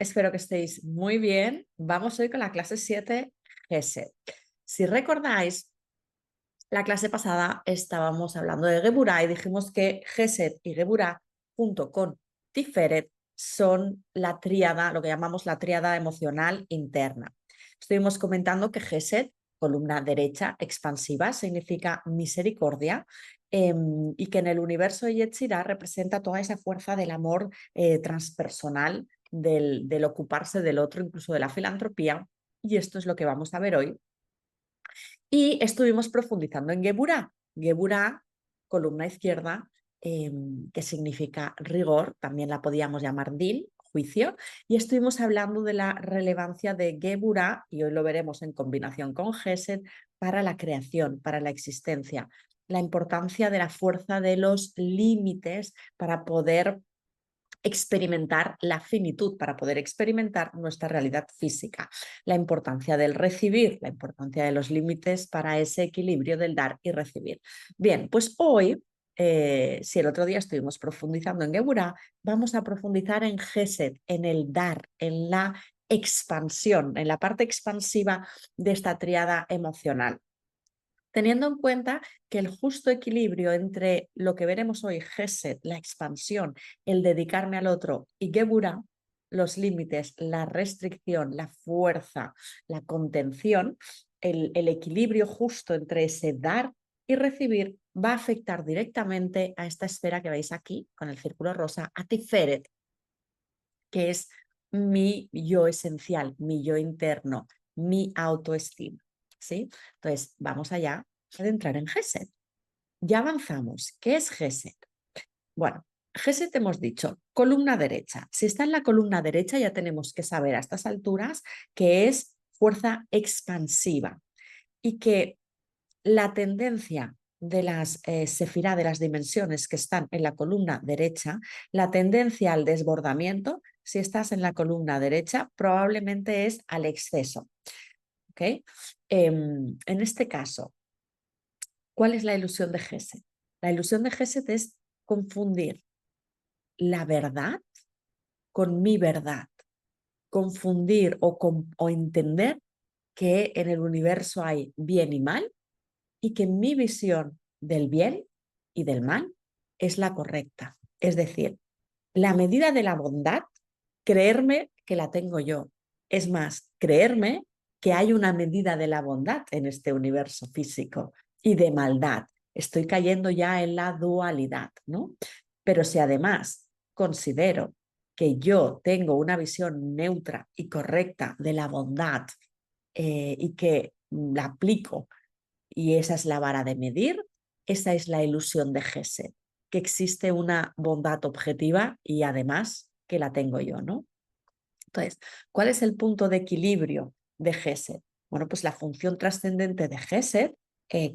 Espero que estéis muy bien. Vamos hoy con la clase 7, Gesed. Si recordáis, la clase pasada estábamos hablando de Geburah y dijimos que Gesed y Geburah, junto con Tiferet, son la tríada, lo que llamamos la tríada emocional interna. Estuvimos comentando que Gesed, columna derecha expansiva, significa misericordia, y que en el universo de Yetzirah representa toda esa fuerza del amor transpersonal, del ocuparse del otro, incluso de la filantropía, y esto es lo que vamos a ver hoy. Y estuvimos profundizando en Geburah. Geburah, columna izquierda, que significa rigor, también la podíamos llamar din, juicio, y estuvimos hablando de la relevancia de Geburah, y hoy lo veremos en combinación con Gesed, para la creación, para la existencia, la importancia de la fuerza de los límites para poder experimentar la finitud, para poder experimentar nuestra realidad física, la importancia del recibir, la importancia de los límites para ese equilibrio del dar y recibir. Bien, pues hoy, si el otro día estuvimos profundizando en Geburah, vamos a profundizar en Gesed, en el dar, en la expansión, en la parte expansiva de esta tríada emocional, teniendo en cuenta que el justo equilibrio entre lo que veremos hoy, Gesed, la expansión, el dedicarme al otro, y Geburah, los límites, la restricción, la fuerza, la contención, el equilibrio justo entre ese dar y recibir va a afectar directamente a esta esfera que veis aquí con el círculo rosa, a Tiferet, que es mi yo esencial, mi yo interno, mi autoestima. ¿Sí? Entonces, vamos allá a entrar en Gesed. Ya avanzamos. ¿Qué es Gesed? Bueno, Gesed hemos dicho, columna derecha. Si está en la columna derecha, ya tenemos que saber a estas alturas que es fuerza expansiva y que la tendencia de las sefirá, de las dimensiones que están en la columna derecha, la tendencia al desbordamiento, si estás en la columna derecha, probablemente es al exceso. ¿Okay? En este caso, ¿cuál es la ilusión de Gesed? La ilusión de Gesed es confundir la verdad con mi verdad, confundir o entender que en el universo hay bien y mal y que mi visión del bien y del mal es la correcta. Es decir, la medida de la bondad, creerme que la tengo yo. Es más, creerme que hay una medida de la bondad en este universo físico y de maldad. Estoy cayendo ya en la dualidad, ¿no? Pero si además considero que yo tengo una visión neutra y correcta de la bondad y que la aplico, y esa es la vara de medir, esa es la ilusión de Gesed, que existe una bondad objetiva y además que la tengo yo, ¿no? Entonces, ¿cuál es el punto de equilibrio de Gesed? Bueno, pues la función trascendente de Gesed,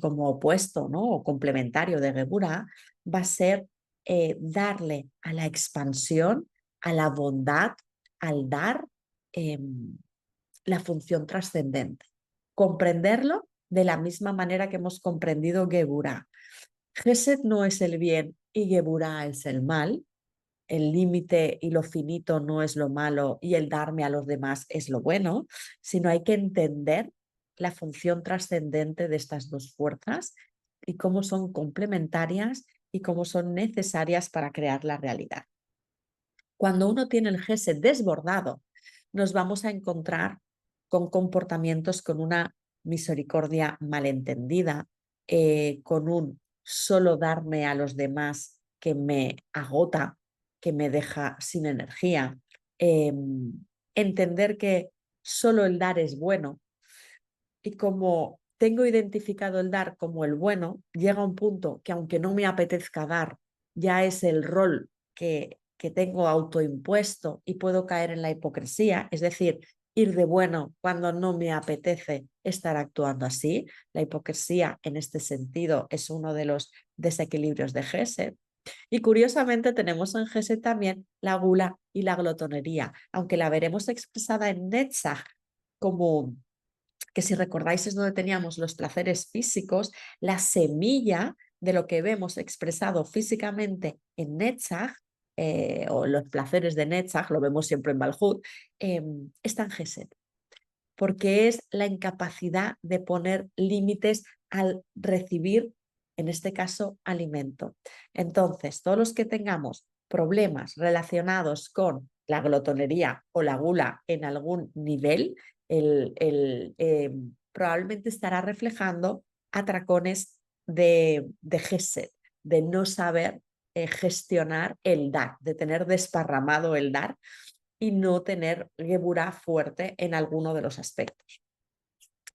como opuesto, ¿no? O complementario de Geburah, va a ser darle a la expansión, a la bondad, al dar, eh, la función trascendente. Comprenderlo de la misma manera que hemos comprendido Geburah. Gesed no es el bien y Geburah es el mal. El límite y lo finito no es lo malo y el darme a los demás es lo bueno, sino hay que entender la función trascendente de estas dos fuerzas y cómo son complementarias y cómo son necesarias para crear la realidad. Cuando uno tiene el Gesed desbordado, nos vamos a encontrar con comportamientos con una misericordia malentendida, con un solo darme a los demás que me agota, que me deja sin energía, entender que solo el dar es bueno y como tengo identificado el dar como el bueno, llega un punto que aunque no me apetezca dar, ya es el rol que tengo autoimpuesto y puedo caer en la hipocresía, es decir, ir de bueno cuando no me apetece estar actuando así. La hipocresía en este sentido es uno de los desequilibrios de Gesed. Y curiosamente tenemos en Gesed también la gula y la glotonería, aunque la veremos expresada en Netzach como que, si recordáis, es donde teníamos los placeres físicos, la semilla de lo que vemos expresado físicamente en Netzach o los placeres de Netzach, lo vemos siempre en Malhut, está en Gesed, porque es la incapacidad de poner límites al recibir, en este caso, alimento. Entonces, todos los que tengamos problemas relacionados con la glotonería o la gula en algún nivel, probablemente estará reflejando atracones de Gesed, de no saber gestionar el dar, de tener desparramado el dar y no tener Geburah fuerte en alguno de los aspectos.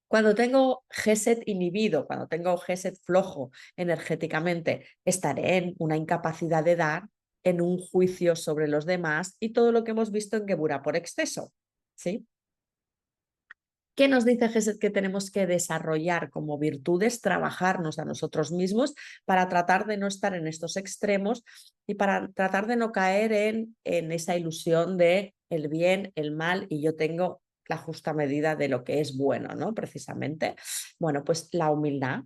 Cuando tengo Gesed inhibido, cuando tengo Gesed flojo energéticamente, estaré en una incapacidad de dar, en un juicio sobre los demás y todo lo que hemos visto en Geburah por exceso. ¿Sí? ¿Qué nos dice Gesed que tenemos que desarrollar como virtudes? Trabajarnos a nosotros mismos para tratar de no estar en estos extremos y para tratar de no caer en esa ilusión de el bien, el mal y yo tengo la justa medida de lo que es bueno, ¿no? Precisamente. Bueno, pues la humildad,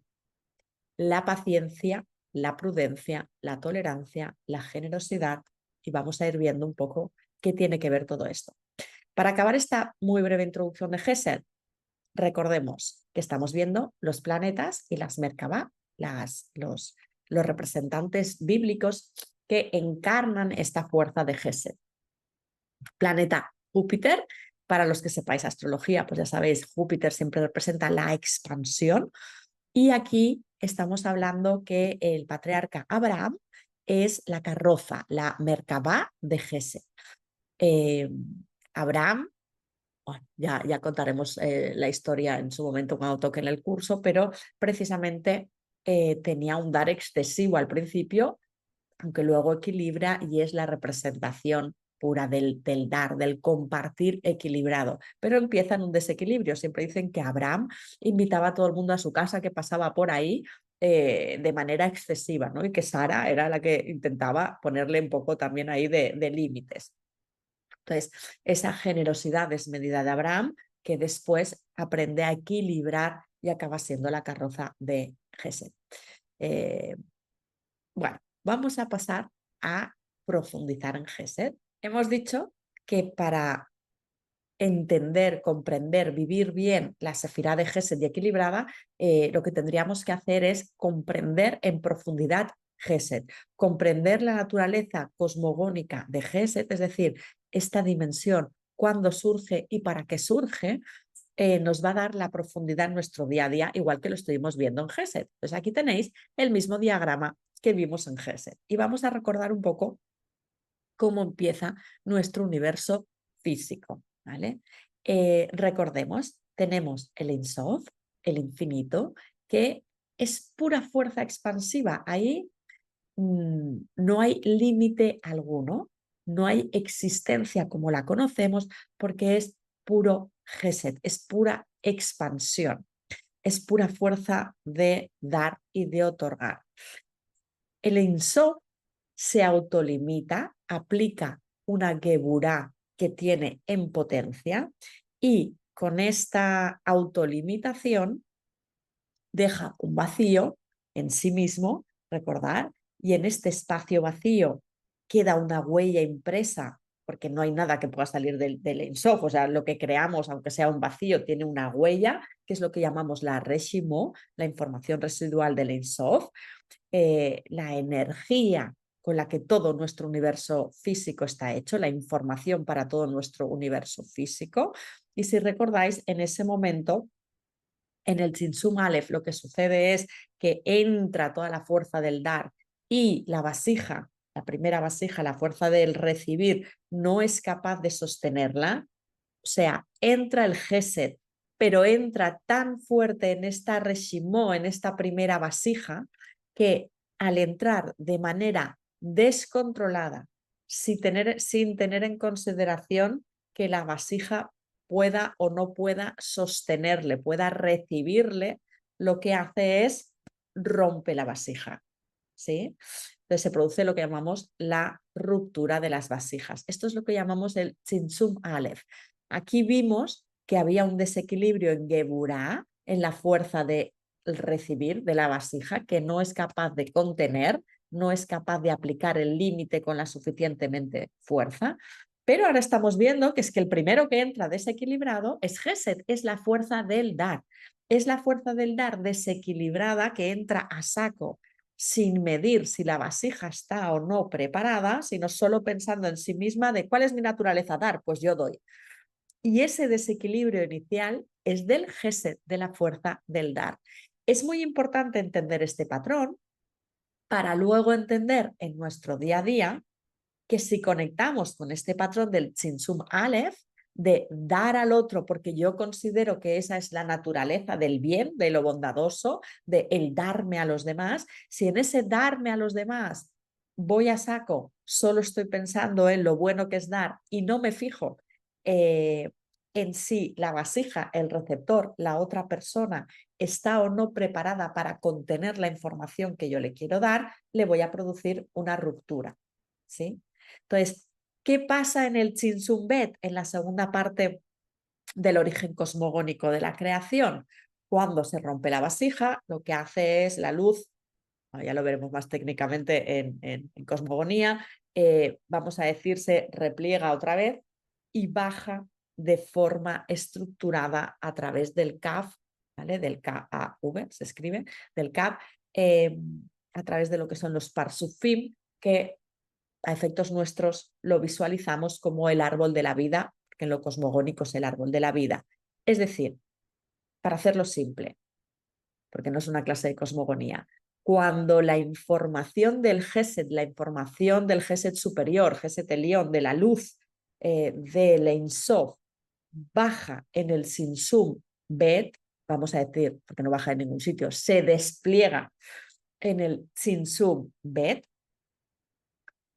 la paciencia, la prudencia, la tolerancia, la generosidad y vamos a ir viendo un poco qué tiene que ver todo esto. Para acabar esta muy breve introducción de Gesed, recordemos que estamos viendo los planetas y las Merkabah, los representantes bíblicos que encarnan esta fuerza de Gesed. Planeta Júpiter, para los que sepáis astrología, pues ya sabéis, Júpiter siempre representa la expansión y aquí estamos hablando que el patriarca Abraham es la carroza, la Merkabah de Gesed. Abraham, bueno, ya contaremos la historia en su momento cuando toque en el curso, pero precisamente tenía un dar excesivo al principio, aunque luego equilibra y es la representación pura del dar, del compartir equilibrado, pero empieza en un desequilibrio. Siempre dicen que Abraham invitaba a todo el mundo a su casa que pasaba por ahí de manera excesiva, ¿no? Y que Sara era la que intentaba ponerle un poco también ahí de límites. Entonces, esa generosidad desmedida de Abraham que después aprende a equilibrar y acaba siendo la carroza de Gesed. Bueno, vamos a pasar a profundizar en Gesed. Hemos dicho que para entender, comprender, vivir bien la sefirá de Gesed y equilibrada, lo que tendríamos que hacer es comprender en profundidad Gesed, comprender la naturaleza cosmogónica de Gesed, es decir, esta dimensión, cuándo surge y para qué surge, nos va a dar la profundidad en nuestro día a día, igual que lo estuvimos viendo en Gesed. Entonces aquí tenéis el mismo diagrama que vimos en Gesed y vamos a recordar un poco cómo empieza nuestro universo físico. ¿Vale? Recordemos, tenemos el Ein Sof, el infinito, que es pura fuerza expansiva. Ahí no hay límite alguno, no hay existencia como la conocemos porque es puro Gesed, es pura expansión, es pura fuerza de dar y de otorgar. El Ein Sof se autolimita, aplica una Geburah que tiene en potencia y con esta autolimitación deja un vacío en sí mismo, recordar, y en este espacio vacío queda una huella impresa, porque no hay nada que pueda salir del Ein Sof, o sea, lo que creamos, aunque sea un vacío, tiene una huella, que es lo que llamamos la Reshimo, la información residual del Ein Sof, la energía con la que todo nuestro universo físico está hecho, la información para todo nuestro universo físico. Y si recordáis, en ese momento, en el Tzimtzum Aleph, lo que sucede es que entra toda la fuerza del dar y la vasija, la primera vasija, la fuerza del recibir, no es capaz de sostenerla. O sea, entra el Gesed, pero entra tan fuerte en esta Reshimó, en esta primera vasija, que al entrar de manera descontrolada, sin tener en consideración que la vasija pueda o no pueda sostenerle, pueda recibirle, lo que hace es rompe la vasija. ¿Sí? Entonces se produce lo que llamamos la ruptura de las vasijas. Esto es lo que llamamos el Tzimtzum Aleph. Aquí vimos que había un desequilibrio en Geburah, en la fuerza de recibir de la vasija, que no es capaz de contener, no es capaz de aplicar el límite con la suficientemente fuerza. Pero ahora estamos viendo que es que el primero que entra desequilibrado es Gesed, es la fuerza del dar. Es la fuerza del dar desequilibrada que entra a saco sin medir si la vasija está o no preparada, sino solo pensando en sí misma de cuál es mi naturaleza dar, pues yo doy. Y ese desequilibrio inicial es del Gesed, de la fuerza del dar. Es muy importante entender este patrón para luego entender en nuestro día a día que si conectamos con este patrón del Tzimtzum Aleph, de dar al otro, porque yo considero que esa es la naturaleza del bien, de lo bondadoso, de el darme a los demás, si en ese darme a los demás voy a saco, solo estoy pensando en lo bueno que es dar y no me fijo en si la vasija, el receptor, la otra persona está o no preparada para contener la información que yo le quiero dar, le voy a producir una ruptura. ¿Sí? Entonces, ¿qué pasa en el Tzimtzum Bet, en la segunda parte del origen cosmogónico de la creación? Cuando se rompe la vasija, lo que hace es la luz, ya lo veremos más técnicamente en cosmogonía, vamos a decir, se repliega otra vez y baja de forma estructurada a través del Kaf, ¿vale? Del K-A-V, se escribe, del Kaf, a través de lo que son los Parsufim, que a efectos nuestros lo visualizamos como el árbol de la vida, que en lo cosmogónico es el árbol de la vida. Es decir, para hacerlo simple, porque no es una clase de cosmogonía, cuando la información del Gesed, la información del Gesed superior, Gesed Elión, de la luz del Ein Sof, baja en el Tzimtzum Bet, vamos a decir, porque no baja en ningún sitio, se despliega en el Tzimtzum Bet,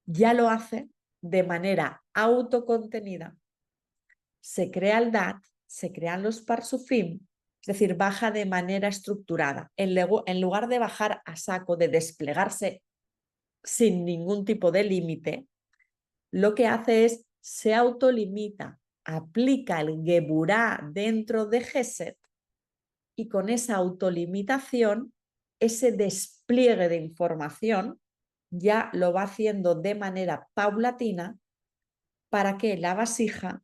ya lo hace de manera autocontenida. Se crea el DAT, se crean los Parsufim, es decir, baja de manera estructurada. En lugar de bajar a saco, de desplegarse sin ningún tipo de límite, lo que hace es se autolimita, aplica el Geburá dentro de Gesed y con esa autolimitación, ese despliegue de información ya lo va haciendo de manera paulatina para que la vasija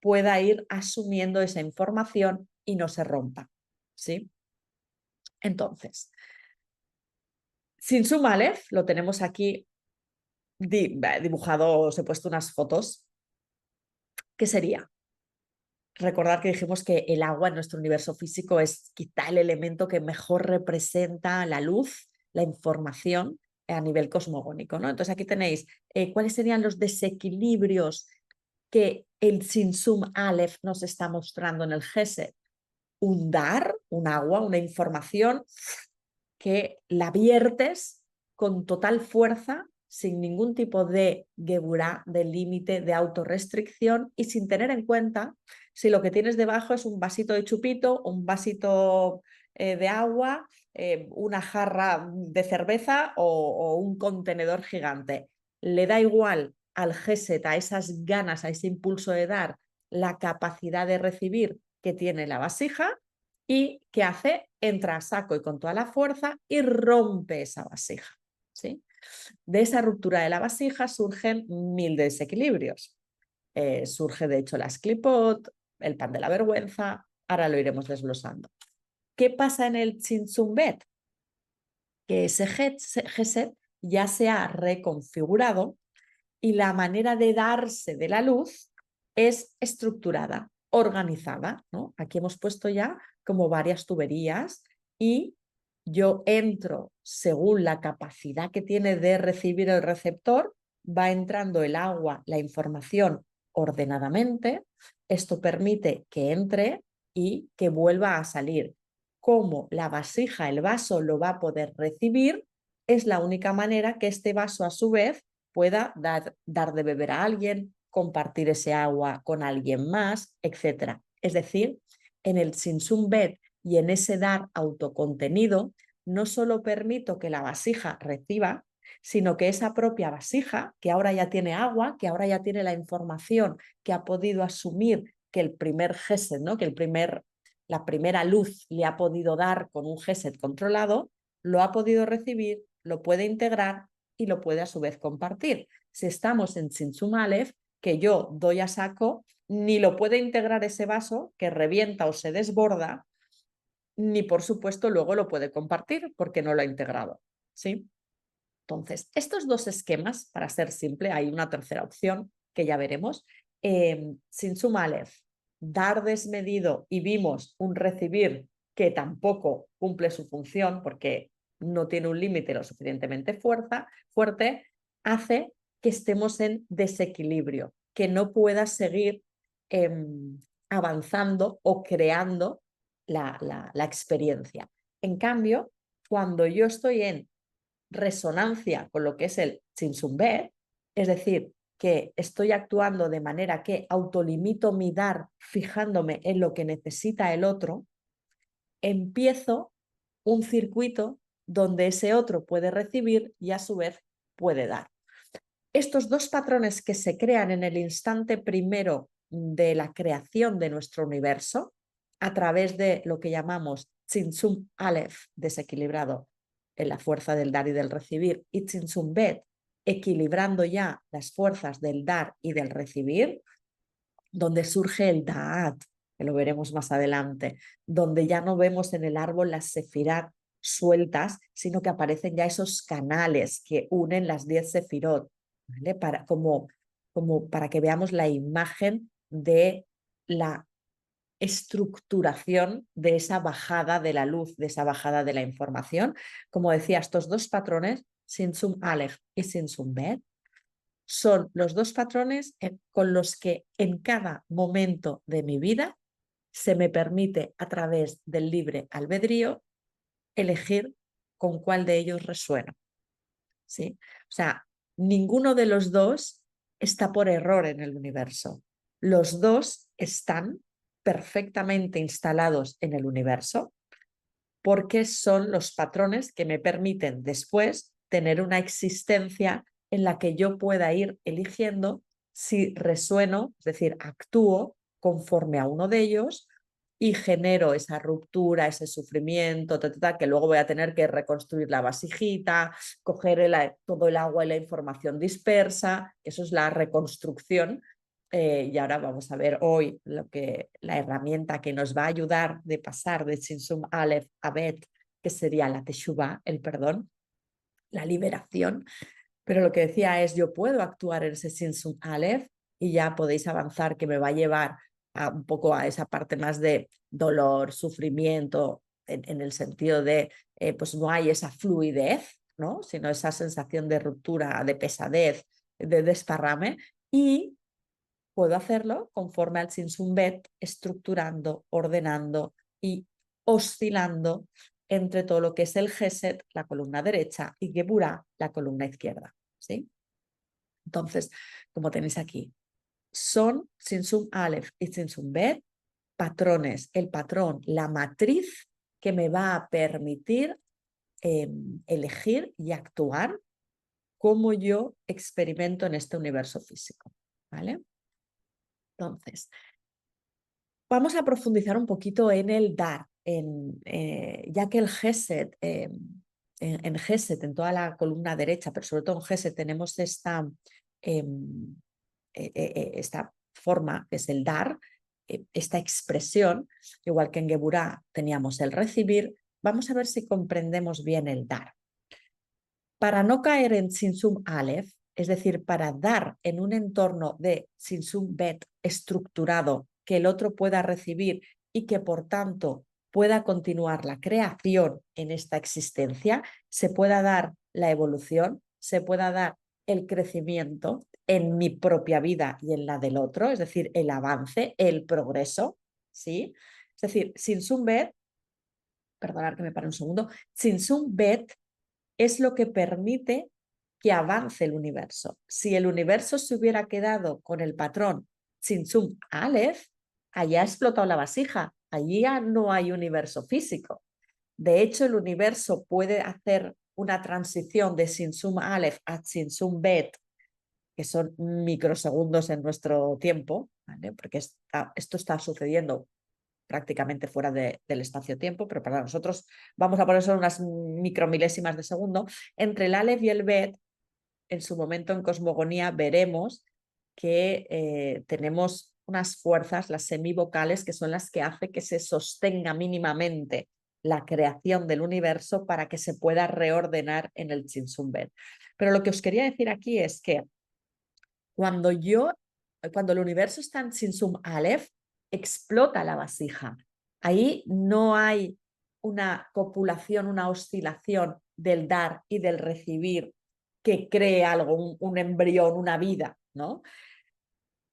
pueda ir asumiendo esa información y no se rompa. ¿Sí? Entonces, Tzimtzum Aleph lo tenemos aquí dibujado, os he puesto unas fotos. ¿Qué sería? Recordar que dijimos que el agua en nuestro universo físico es quizá el elemento que mejor representa la luz, la información a nivel cosmogónico, ¿no? Entonces aquí tenéis cuáles serían los desequilibrios que el Tzimtzum Aleph nos está mostrando en el Gesed. Un dar, un agua, una información que la viertes con total fuerza, sin ningún tipo de geburá, de límite, de autorrestricción y sin tener en cuenta si lo que tienes debajo es un vasito de chupito, un vasito de agua, una jarra de cerveza o un contenedor gigante. Le da igual al Gesed, a esas ganas, a ese impulso de dar, la capacidad de recibir que tiene la vasija y ¿qué hace? Entra a saco y con toda la fuerza y rompe esa vasija. ¿Sí? De esa ruptura de la vasija surgen mil desequilibrios. Surge de hecho la Sklipot, el pan de la vergüenza, ahora lo iremos desglosando. ¿Qué pasa en el Tzimtzum Bet? Que ese Gesed ya se ha reconfigurado y la manera de darse de la luz es estructurada, organizada, ¿no? Aquí hemos puesto ya como varias tuberías y yo entro según la capacidad que tiene de recibir el receptor, va entrando el agua, la información ordenadamente, esto permite que entre y que vuelva a salir. Como la vasija, el vaso lo va a poder recibir, es la única manera que este vaso a su vez pueda dar de beber a alguien, compartir ese agua con alguien más, etc. Es decir, en el Tzimtzum Bet y en ese dar autocontenido, no solo permito que la vasija reciba, sino que esa propia vasija, que ahora ya tiene agua, que ahora ya tiene la información, que ha podido asumir que el primer Gesed, ¿no? Que la primera luz le ha podido dar con un Gesed controlado, lo ha podido recibir, lo puede integrar y lo puede a su vez compartir. Si estamos en Tsimtsum Aleph, que yo doy a saco, ni lo puede integrar ese vaso que revienta o se desborda, ni por supuesto luego lo puede compartir porque no lo ha integrado, ¿sí? Entonces, estos dos esquemas, para ser simple, hay una tercera opción que ya veremos. Tsimtsum Aleph, dar desmedido, y vimos un recibir que tampoco cumple su función porque no tiene un límite lo suficientemente fuerte, hace que estemos en desequilibrio, que no puedas seguir avanzando o creando la experiencia. En cambio, cuando yo estoy en resonancia con lo que es el Tsimtsum Bet, es decir, que estoy actuando de manera que autolimito mi dar fijándome en lo que necesita el otro, empiezo un circuito donde ese otro puede recibir y a su vez puede dar. Estos dos patrones que se crean en el instante primero de la creación de nuestro universo, a través de lo que llamamos Tsimtsum Aleph, desequilibrado en la fuerza del dar y del recibir, y Tsimtsum Bet, equilibrando ya las fuerzas del dar y del recibir, donde surge el Da'at, que lo veremos más adelante, donde ya no vemos en el árbol las sefirot sueltas, sino que aparecen ya esos canales que unen las 10 sefirot, ¿vale? Como para que veamos la imagen de la estructuración de esa bajada de la luz, de esa bajada de la información. Como decía, estos dos patrones, Tsimtsum Aleph y Tsimtsum Bet, son los dos patrones con los que en cada momento de mi vida se me permite, a través del libre albedrío, elegir con cuál de ellos resueno, ¿sí? O sea, ninguno de los dos está por error en el universo. Los dos están perfectamente instalados en el universo porque son los patrones que me permiten después tener una existencia en la que yo pueda ir eligiendo si resueno, es decir, actúo conforme a uno de ellos y genero esa ruptura, ese sufrimiento, que luego voy a tener que reconstruir la vasijita, coger todo el agua y la información dispersa, eso es la reconstrucción. Y ahora vamos a ver hoy la herramienta que nos va a ayudar de pasar de Tsimtsum Aleph a Bet, que sería la Teshuvah, el perdón, la liberación. Pero lo que decía es, yo puedo actuar en ese Tsimtsum Aleph y ya podéis avanzar, que me va a llevar un poco a esa parte más de dolor, sufrimiento, en el sentido de, pues no hay esa fluidez, ¿no? Sino esa sensación de ruptura, de pesadez, de desparrame. Y puedo hacerlo conforme al Tsimtsum Bet, estructurando, ordenando y oscilando entre todo lo que es el Geset, la columna derecha, y Geburah, la columna izquierda, ¿sí? Entonces, como tenéis aquí, son Tsimtsum Aleph y Tsimtsum Bet patrones, el patrón, la matriz que me va a permitir elegir y actuar como yo experimento en este universo físico, ¿vale? Entonces, vamos a profundizar un poquito en el dar, ya que el Gesed, en Gesed, en toda la columna derecha, pero sobre todo en Gesed tenemos esta forma, que es el dar, esta expresión, igual que en Geburah teníamos el recibir. Vamos a ver si comprendemos bien el dar. Para no caer en Tsimtsum Aleph, es decir, para dar en un entorno de Tsimtsum Bet estructurado, que el otro pueda recibir y que por tanto pueda continuar la creación en esta existencia, se pueda dar la evolución, se pueda dar el crecimiento en mi propia vida y en la del otro, es decir, el avance, el progreso, ¿sí? Es decir, Tsimtsum Bet, perdonad que me pare un segundo, Tsimtsum Bet es lo que permite que avance el universo. Si el universo se hubiera quedado con el patrón Tsimtsum Aleph, allá ha explotado la vasija, allí ya no hay universo físico. De hecho, el universo puede hacer una transición de Tsimtsum Aleph a Tsimtsum Bet, que son microsegundos en nuestro tiempo, ¿vale? Porque esto está sucediendo prácticamente fuera del espacio-tiempo, pero para nosotros vamos a poner solo unas micromilésimas de segundo. Entre el Aleph y el Bet en su momento en cosmogonía veremos que tenemos unas fuerzas, las semivocales, que son las que hacen que se sostenga mínimamente la creación del universo para que se pueda reordenar en el Tzintzunbet. Pero lo que os quería decir aquí es que cuando el universo está en Tzimtzum Aleph, explota la vasija. Ahí no hay una copulación, una oscilación del dar y del recibir que cree algo, un embrión, una vida, ¿no?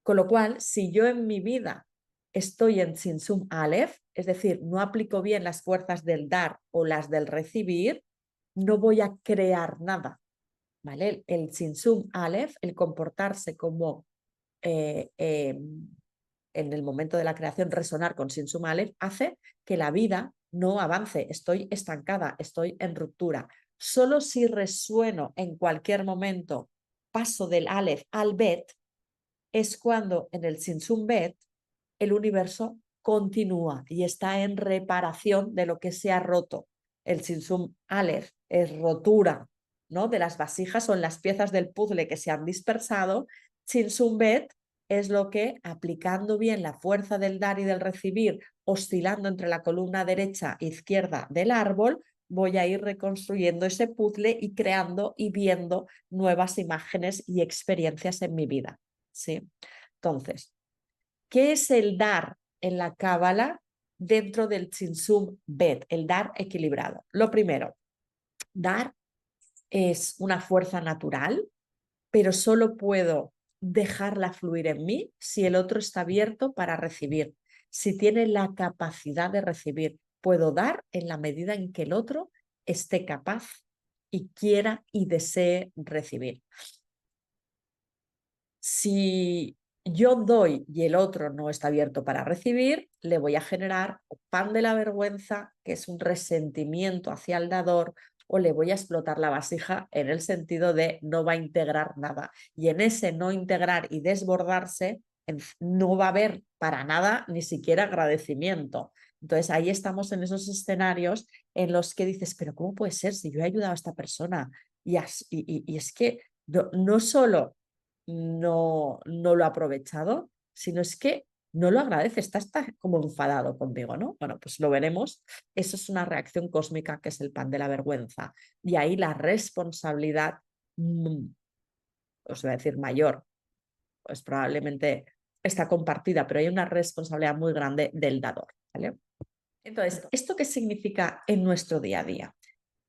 Con lo cual, si yo en mi vida estoy en Tzimtzum Aleph, es decir, no aplico bien las fuerzas del dar o las del recibir, no voy a crear nada, ¿vale? El Tzimtzum Aleph, el comportarse como en el momento de la creación resonar con Tzimtzum Aleph, hace que la vida no avance, estoy estancada, estoy en ruptura. Solo si resueno en cualquier momento, paso del Aleph al Bet, es cuando en el Tzimtzum Bet el universo continúa y está en reparación de lo que se ha roto. El Tzimtzum Aleph es rotura, ¿no?, de las vasijas, son las piezas del puzzle que se han dispersado. Tzimtzum Bet es lo que, aplicando bien la fuerza del dar y del recibir, oscilando entre la columna derecha e izquierda del árbol, voy a ir reconstruyendo ese puzzle y creando y viendo nuevas imágenes y experiencias en mi vida, ¿sí? Entonces, ¿qué es el dar en la Cábala dentro del Tzimtzum Bet, el dar equilibrado? Lo primero, dar es una fuerza natural, pero solo puedo dejarla fluir en mí si el otro está abierto para recibir, si tiene la capacidad de recibir. Puedo dar en la medida en que el otro esté capaz y quiera y desee recibir. Si yo doy y el otro no está abierto para recibir, le voy a generar pan de la vergüenza, que es un resentimiento hacia el dador, o le voy a explotar la vasija en el sentido de no va a integrar nada. Y en ese no integrar y desbordarse, no va a haber para nada ni siquiera agradecimiento. Entonces ahí estamos en esos escenarios en los que dices, pero ¿cómo puede ser si yo he ayudado a esta persona? Y es que no solo no lo ha aprovechado, sino es que no lo agradece, está como enfadado conmigo, ¿no? Bueno, pues lo veremos. Eso es una reacción cósmica que es el pan de la vergüenza. Y ahí la responsabilidad, os voy a decir mayor, pues probablemente está compartida, pero hay una responsabilidad muy grande del dador, ¿vale? Entonces, ¿esto qué significa en nuestro día a día?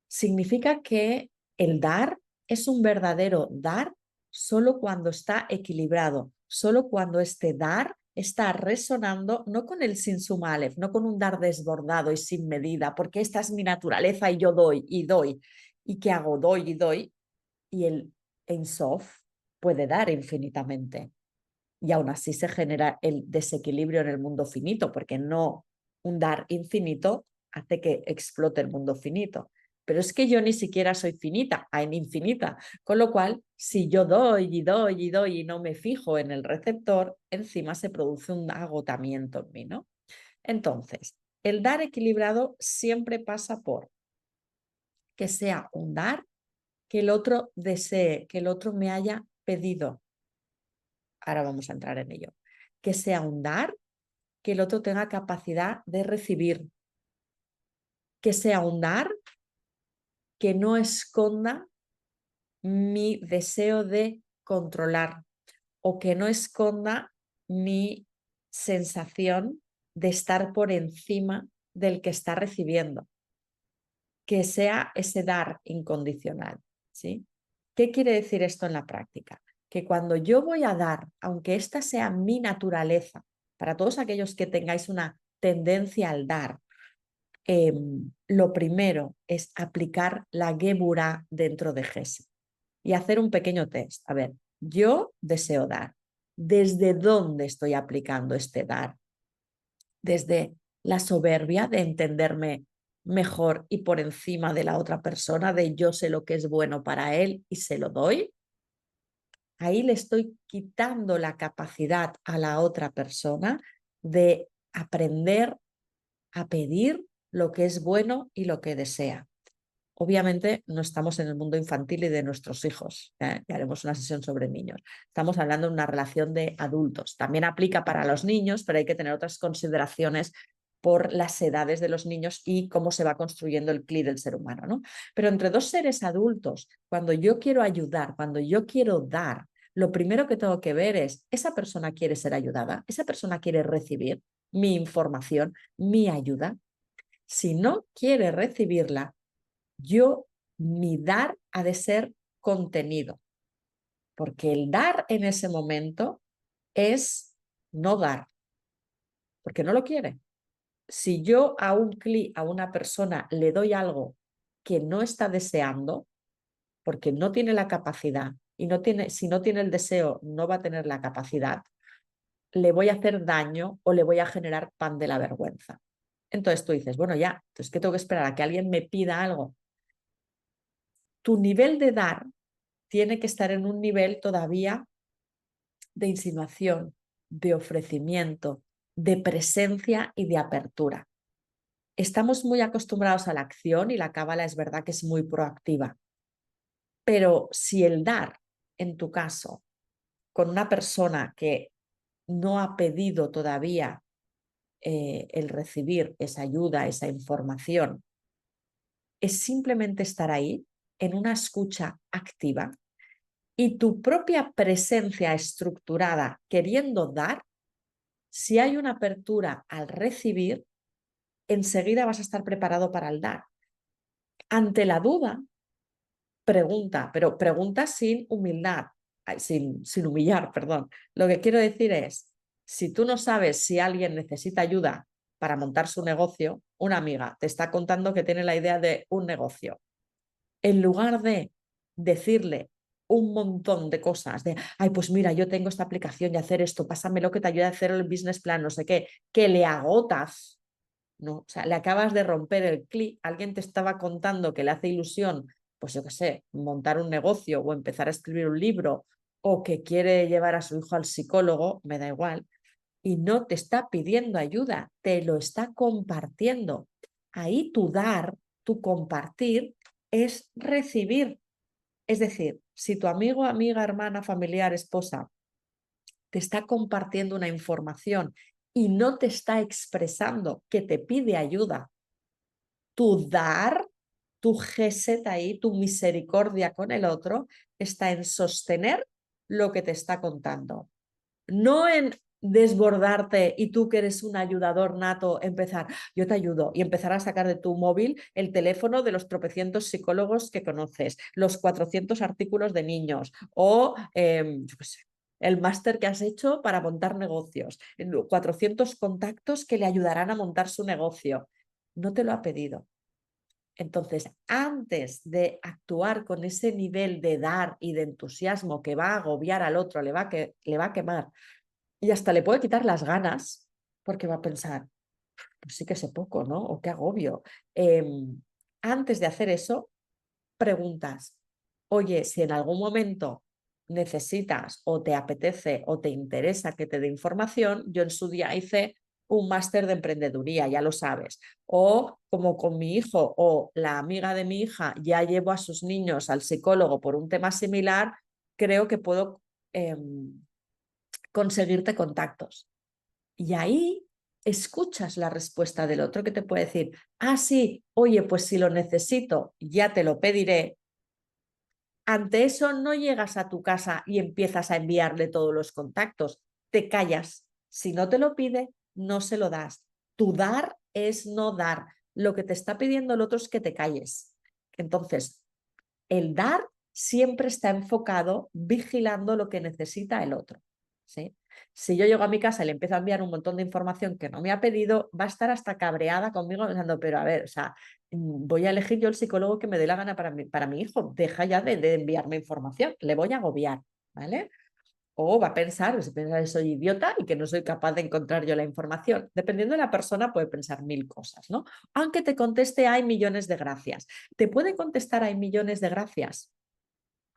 Significa que el dar es un verdadero dar solo cuando está equilibrado, solo cuando este dar está resonando no con el Tzimtzum Aleph, no con un dar desbordado y sin medida, porque esta es mi naturaleza y yo doy y doy. ¿Y qué hago? Doy y doy. Y el Ein Sof puede dar infinitamente. Y aún así se genera el desequilibrio en el mundo finito, porque no un dar infinito hace que explote el mundo finito. Pero es que yo ni siquiera soy finita, hay infinita. Con lo cual, si yo doy y doy y doy y no me fijo en el receptor, encima se produce un agotamiento en mí, ¿no? Entonces, el dar equilibrado siempre pasa por que sea un dar que el otro desee, que el otro me haya pedido. Ahora vamos a entrar en ello. Que sea un dar que el otro tenga capacidad de recibir, que sea un dar que no esconda mi deseo de controlar o que no esconda mi sensación de estar por encima del que está recibiendo, que sea ese dar incondicional, ¿sí? ¿Qué quiere decir esto en la práctica? Que cuando yo voy a dar, aunque esta sea mi naturaleza, para todos aquellos que tengáis una tendencia al dar, lo primero es aplicar la Geburah dentro de Gesed y hacer un pequeño test. A ver, yo deseo dar. ¿Desde dónde estoy aplicando este dar? ¿Desde la soberbia de entenderme mejor y por encima de la otra persona, de yo sé lo que es bueno para él y se lo doy? Ahí le estoy quitando la capacidad a la otra persona de aprender a pedir lo que es bueno y lo que desea. Obviamente no estamos en el mundo infantil y de nuestros hijos, ¿eh? Ya haremos una sesión sobre niños. Estamos hablando de una relación de adultos. También aplica para los niños, pero hay que tener otras consideraciones por las edades de los niños y cómo se va construyendo el clic del ser humano, ¿no? Pero entre dos seres adultos, cuando yo quiero ayudar, cuando yo quiero dar, lo primero que tengo que ver es, ¿esa persona quiere ser ayudada? ¿Esa persona quiere recibir mi información, mi ayuda? Si no quiere recibirla, mi dar ha de ser contenido, porque el dar en ese momento es no dar, porque no lo quiere. Si yo a una persona le doy algo que no está deseando, porque no tiene la capacidad y si no tiene el deseo, no va a tener la capacidad, le voy a hacer daño o le voy a generar pan de la vergüenza. Entonces tú dices, bueno, ya, entonces ¿qué tengo que esperar? ¿A que alguien me pida algo? Tu nivel de dar tiene que estar en un nivel todavía de insinuación, de ofrecimiento, de presencia y de apertura. Estamos muy acostumbrados a la acción y la cábala es verdad que es muy proactiva, pero si el dar, en tu caso, con una persona que no ha pedido todavía el recibir esa ayuda, esa información, es simplemente estar ahí en una escucha activa y tu propia presencia estructurada queriendo dar, si hay una apertura al recibir, enseguida vas a estar preparado para el dar. Ante la duda, pregunta, pero pregunta sin humildad, sin humillar, perdón. Lo que quiero decir es, si tú no sabes si alguien necesita ayuda para montar su negocio, una amiga te está contando que tiene la idea de un negocio. En lugar de decirle un montón de cosas, de, ay, pues mira, yo tengo esta aplicación y hacer esto, pásamelo que te ayude a hacer el business plan, no sé qué, que le agotas, ¿no? O sea, le acabas de romper el clic, alguien te estaba contando que le hace ilusión, pues yo qué sé, montar un negocio o empezar a escribir un libro o que quiere llevar a su hijo al psicólogo, me da igual, y no te está pidiendo ayuda, te lo está compartiendo. Ahí tu dar, tu compartir, es recibir. Es decir, si tu amigo, amiga, hermana, familiar, esposa te está compartiendo una información y no te está expresando que te pide ayuda, tu dar, tu gesed ahí, tu misericordia con el otro, está en sostener lo que te está contando. No en desbordarte y tú que eres un ayudador nato, empezar, yo te ayudo y empezar a sacar de tu móvil el teléfono de los tropecientos psicólogos que conoces, los 400 artículos de niños o yo qué sé, el máster que has hecho para montar negocios, 400 contactos que le ayudarán a montar su negocio. No te lo ha pedido. Entonces, antes de actuar con ese nivel de dar y de entusiasmo que va a agobiar al otro, le va a quemar y hasta le puede quitar las ganas, porque va a pensar, pues sí que sé poco, ¿no? O qué agobio. Antes de hacer eso, preguntas, oye, si en algún momento necesitas o te apetece o te interesa que te dé información, yo en su día hice un máster de emprendeduría, ya lo sabes. O como con mi hijo o la amiga de mi hija ya llevo a sus niños al psicólogo por un tema similar, creo que puedo conseguirte contactos. Y ahí escuchas la respuesta del otro que te puede decir, ah, sí, oye, pues si lo necesito, ya te lo pediré. Ante eso no llegas a tu casa y empiezas a enviarle todos los contactos, te callas. Si no te lo pide, no se lo das. Tu dar es no dar. Lo que te está pidiendo el otro es que te calles. Entonces, el dar siempre está enfocado vigilando lo que necesita el otro. ¿Sí? Si yo llego a mi casa y le empiezo a enviar un montón de información que no me ha pedido, va a estar hasta cabreada conmigo pensando, pero a ver, o sea, voy a elegir yo el psicólogo que me dé la gana para mi hijo, deja ya de enviarme información, le voy a agobiar, ¿vale? O va a pensar, pues, que soy idiota y que no soy capaz de encontrar yo la información. Dependiendo de la persona puede pensar mil cosas, ¿no? Aunque te conteste hay millones de gracias. Te puede contestar hay millones de gracias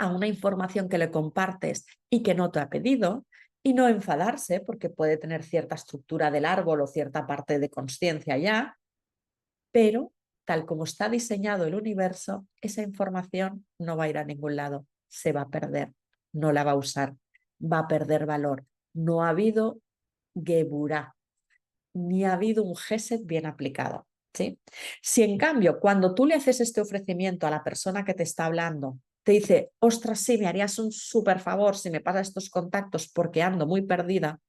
a una información que le compartes y que no te ha pedido y no enfadarse porque puede tener cierta estructura del árbol o cierta parte de conciencia ya, pero tal como está diseñado el universo, esa información no va a ir a ningún lado, se va a perder, no la va a usar, va a perder valor. No ha habido Geburah, ni ha habido un Gesed bien aplicado. ¿Sí? Si en cambio, cuando tú le haces este ofrecimiento a la persona que te está hablando, te dice, ostras, sí, me harías un súper favor si me pasas estos contactos porque ando muy perdida,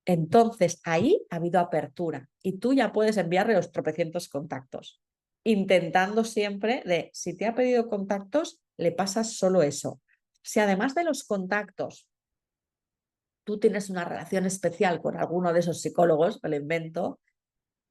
entonces ahí ha habido apertura y tú ya puedes enviarle los tropecientos contactos, intentando siempre de, si te ha pedido contactos, le pasas solo eso. Si además de los contactos tú tienes una relación especial con alguno de esos psicólogos, me lo invento,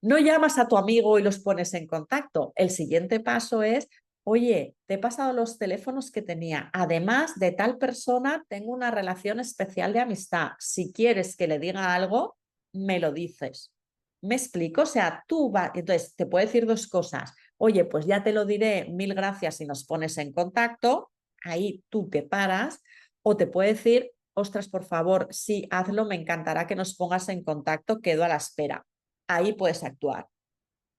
no llamas a tu amigo y los pones en contacto. El siguiente paso es, oye, te he pasado los teléfonos que tenía. Además de tal persona, tengo una relación especial de amistad. Si quieres que le diga algo, me lo dices. ¿Me explico? O sea, tú vas, entonces te puedo decir dos cosas. Oye, pues ya te lo diré, mil gracias si nos pones en contacto. Ahí tú te paras. O te puedo decir, ostras, por favor, sí, hazlo, me encantará que nos pongas en contacto, quedo a la espera. Ahí puedes actuar.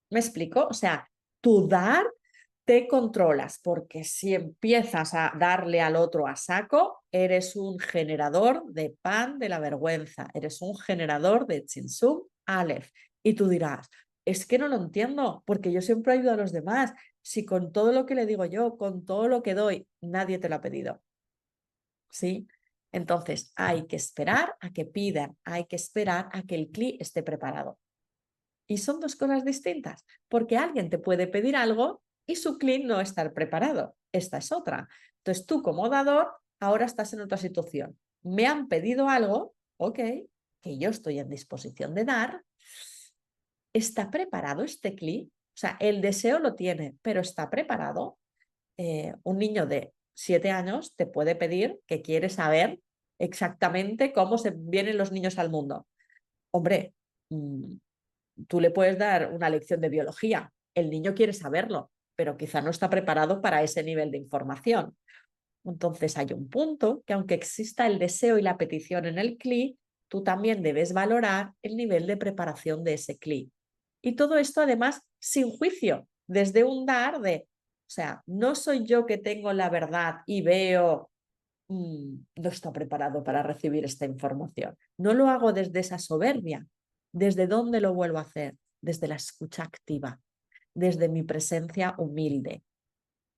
¿Me explico? O sea, tú dar, te controlas, porque si empiezas a darle al otro a saco, eres un generador de pan de la vergüenza, eres un generador de Tzitzum Aleph. Y tú dirás, es que no lo entiendo, porque yo siempre ayudo a los demás. Si con todo lo que le digo yo, con todo lo que doy, nadie te lo ha pedido. ¿Sí? Entonces, hay que esperar a que pidan, hay que esperar a que el CLI esté preparado. Y son dos cosas distintas, porque alguien te puede pedir algo y su cliente no estar preparado. Esta es otra. Entonces tú como dador ahora estás en otra situación. Me han pedido algo, ok, que yo estoy en disposición de dar. ¿Está preparado este cliente? O sea, el deseo lo tiene, pero está preparado. Un niño de 7 años te puede pedir que quiere saber exactamente cómo se vienen los niños al mundo. Hombre, tú le puedes dar una lección de biología, el niño quiere saberlo, pero quizá no está preparado para ese nivel de información. Entonces hay un punto que aunque exista el deseo y la petición en el CLI, tú también debes valorar el nivel de preparación de ese CLI. Y todo esto además sin juicio, desde un dar de, o sea, no soy yo que tengo la verdad y veo, no está preparado para recibir esta información. No lo hago desde esa soberbia. ¿Desde dónde lo vuelvo a hacer? Desde la escucha activa, desde mi presencia humilde.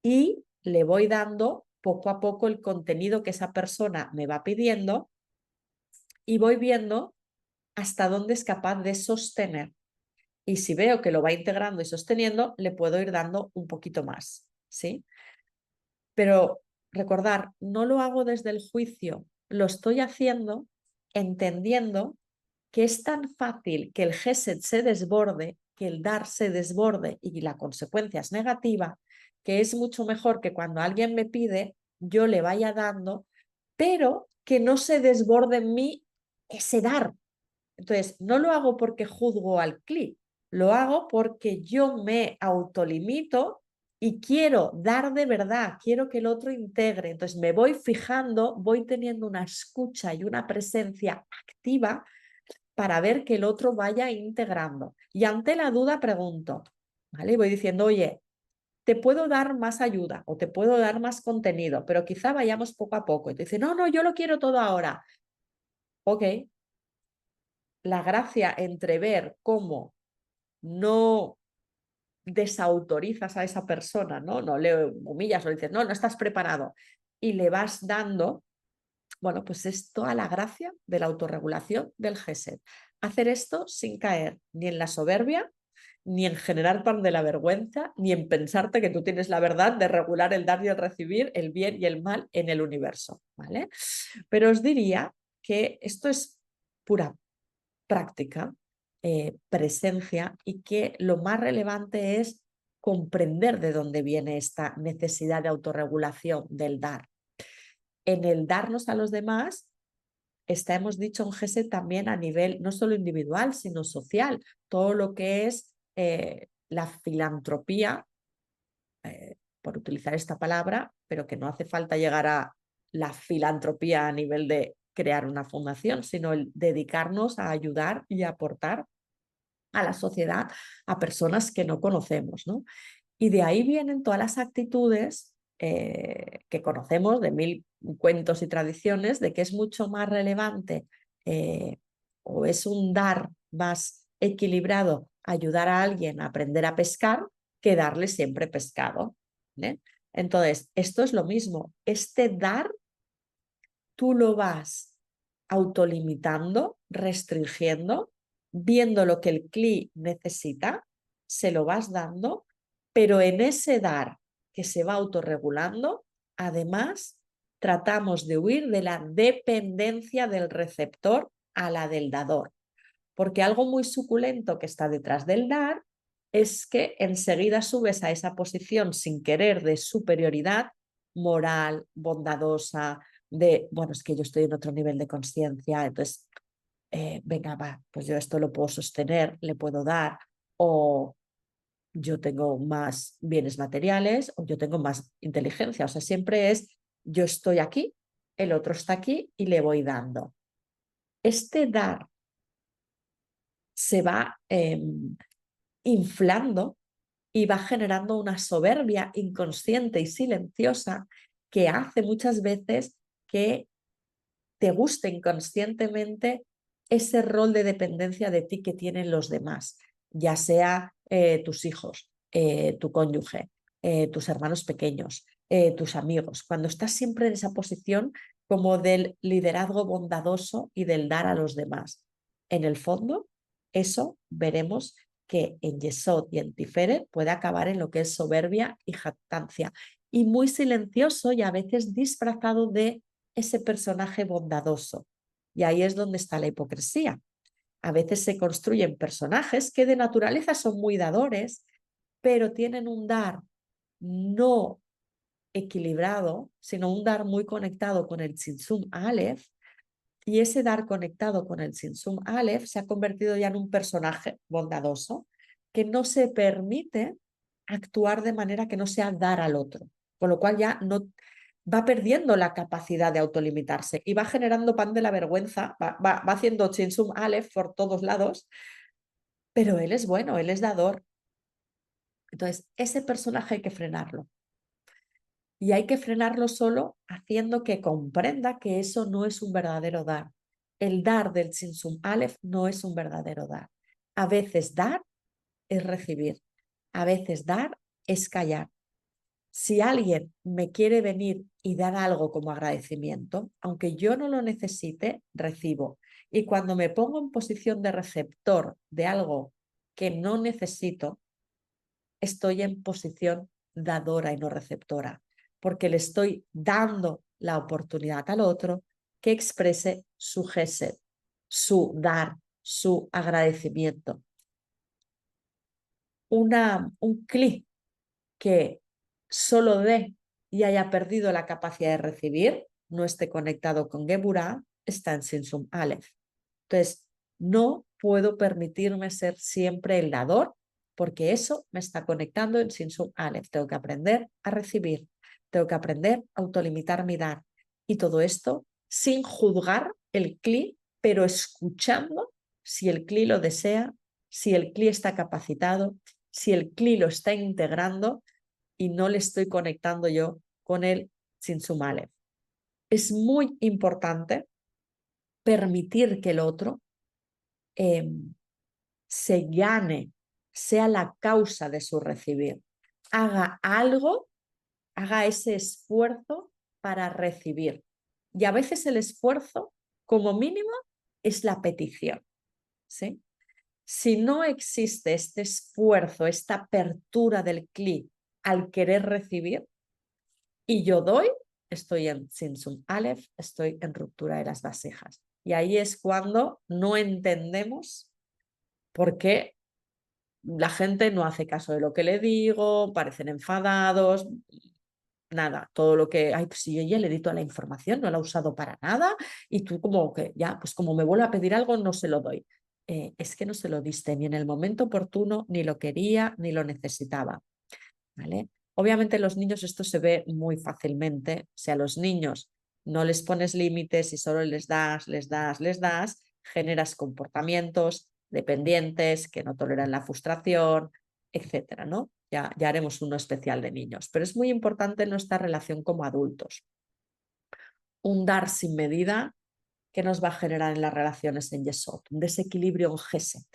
Y le voy dando poco a poco el contenido que esa persona me va pidiendo y voy viendo hasta dónde es capaz de sostener. Y si veo que lo va integrando y sosteniendo, le puedo ir dando un poquito más, ¿sí? Pero recordar, no lo hago desde el juicio, lo estoy haciendo entendiendo que es tan fácil que el Gesed se desborde, que el dar se desborde y la consecuencia es negativa, que es mucho mejor que cuando alguien me pide, yo le vaya dando, pero que no se desborde en mí ese dar. Entonces, no lo hago porque juzgo al clic, lo hago porque yo me autolimito y quiero dar de verdad, quiero que el otro integre. Entonces, me voy fijando, voy teniendo una escucha y una presencia activa para ver que el otro vaya integrando. Y ante la duda pregunto, ¿vale? Y voy diciendo, oye, te puedo dar más ayuda o te puedo dar más contenido, pero quizá vayamos poco a poco. Y te dice, no, no, yo lo quiero todo ahora. Ok, la gracia entre ver cómo no desautorizas a esa persona, ¿no? No le humillas o le dices, no, no estás preparado. Y le vas dando, bueno, pues es toda la gracia de la autorregulación del GESED. Hacer esto sin caer ni en la soberbia, ni en generar pan de la vergüenza, ni en pensarte que tú tienes la verdad de regular el dar y el recibir, el bien y el mal en el universo, ¿vale? Pero os diría que esto es pura práctica, presencia y que lo más relevante es comprender de dónde viene esta necesidad de autorregulación del dar. En el darnos a los demás está, hemos dicho, un GESE también a nivel no solo individual, sino social. Todo lo que es la filantropía, por utilizar esta palabra, pero que no hace falta llegar a la filantropía a nivel de crear una fundación, sino el dedicarnos a ayudar y aportar a la sociedad, a personas que no conocemos, ¿no? Y de ahí vienen todas las actitudes que conocemos de mil cuentos y tradiciones, de que es mucho más relevante o es un dar más equilibrado ayudar a alguien a aprender a pescar que darle siempre pescado. ¿Eh? Entonces, esto es lo mismo. Este dar, tú lo vas autolimitando, restringiendo, viendo lo que el CLI necesita, se lo vas dando, pero en ese dar que se va autorregulando, además, tratamos de huir de la dependencia del receptor a la del dador. Porque algo muy suculento que está detrás del dar es que enseguida subes a esa posición sin querer de superioridad moral, bondadosa, de, bueno, es que yo estoy en otro nivel de conciencia, entonces, venga, va, pues yo esto lo puedo sostener, le puedo dar, o yo tengo más bienes materiales, o yo tengo más inteligencia. O sea, siempre es, yo estoy aquí, el otro está aquí y le voy dando. Este dar se va inflando y va generando una soberbia inconsciente y silenciosa que hace muchas veces que te guste inconscientemente ese rol de dependencia de ti que tienen los demás, ya sea tus hijos, tu cónyuge, tus hermanos pequeños, tus amigos. Cuando estás siempre en esa posición como del liderazgo bondadoso y del dar a los demás. En el fondo, eso veremos que en Yesod y en Tiferet puede acabar en lo que es soberbia y jactancia, y muy silencioso y a veces disfrazado de ese personaje bondadoso. Y ahí es donde está la hipocresía. A veces se construyen personajes que de naturaleza son muy dadores, pero tienen un dar no equilibrado, sino un dar muy conectado con el Tzitzum Aleph, y ese dar conectado con el Tzitzum Aleph se ha convertido ya en un personaje bondadoso que no se permite actuar de manera que no sea dar al otro, con lo cual ya no va perdiendo la capacidad de autolimitarse y va generando pan de la vergüenza, va haciendo Tzitzum Aleph por todos lados, pero él es bueno, él es dador. Entonces, ese personaje hay que frenarlo. Y hay que frenarlo solo haciendo que comprenda que eso no es un verdadero dar. El dar del Tzitzum Aleph no es un verdadero dar. A veces dar es recibir. A veces dar es callar. Si alguien me quiere venir y dar algo como agradecimiento, aunque yo no lo necesite, recibo. Y cuando me pongo en posición de receptor de algo que no necesito, estoy en posición dadora y no receptora, porque le estoy dando la oportunidad al otro que exprese su gesed, su dar, su agradecimiento. Un clic que solo dé y haya perdido la capacidad de recibir, no esté conectado con Geburah, está en Sinsum Aleph. Entonces, no puedo permitirme ser siempre el dador, porque eso me está conectando en Sinsum Aleph. Tengo que aprender a recibir, tengo que aprender a autolimitar mi dar. Y todo esto sin juzgar el CLI, pero escuchando si el CLI lo desea, si el CLI está capacitado, si el CLI lo está integrando y no le estoy conectando yo con el Sinsum Aleph. Es muy importante permitir que el otro se gane, sea la causa de su recibir, haga algo, haga ese esfuerzo para recibir. Y a veces el esfuerzo, como mínimo, es la petición. ¿Sí? Si no existe este esfuerzo, esta apertura del CLI al querer recibir, y yo doy, estoy en Sinsum Aleph, estoy en ruptura de las vasijas. Y ahí es cuando no entendemos por qué la gente no hace caso de lo que le digo, parecen enfadados, nada, todo lo que, ay, pues si yo ya le di toda la información, no la he usado para nada, y tú como que ya, pues como me vuelve a pedir algo, no se lo doy. Es que no se lo diste ni en el momento oportuno, ni lo quería, ni lo necesitaba. ¿Vale? Obviamente los niños esto se ve muy fácilmente, si a los niños no les pones límites y solo les das, generas comportamientos dependientes, que no toleran la frustración, etcétera, ¿no? Ya haremos uno especial de niños, pero es muy importante nuestra relación como adultos. Un dar sin medida que nos va a generar en las relaciones en Yesod, un desequilibrio en Gesed.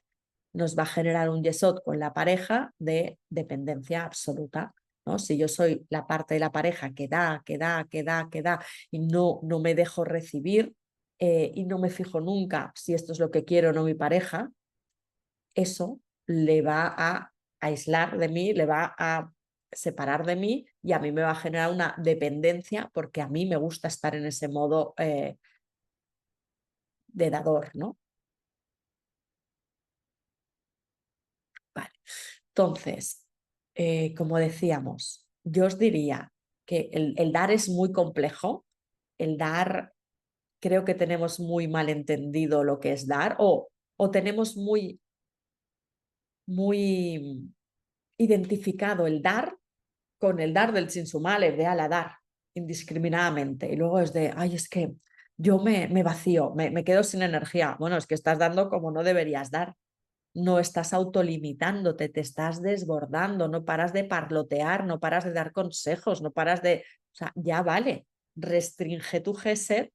Nos va a generar un Yesod con la pareja de dependencia absoluta, ¿no? Si yo soy la parte de la pareja que da, y no me dejo recibir y no me fijo nunca si esto es lo que quiero o no mi pareja, eso le va a aislar de mí, le va a separar de mí y a mí me va a generar una dependencia porque a mí me gusta estar en ese modo de dador, ¿no? Vale. Entonces, como decíamos, yo os diría que el dar es muy complejo. El dar, creo que tenemos muy mal entendido lo que es dar o tenemos muy identificado el dar con el dar del Tsinsumalev, de ala dar, indiscriminadamente. Y luego es de, ay, es que yo me vacío, me quedo sin energía. Bueno, es que estás dando como no deberías dar. No estás autolimitándote, te estás desbordando, no paras de parlotear, no paras de dar consejos, no paras de... O sea, ya vale, restringe tu gesed,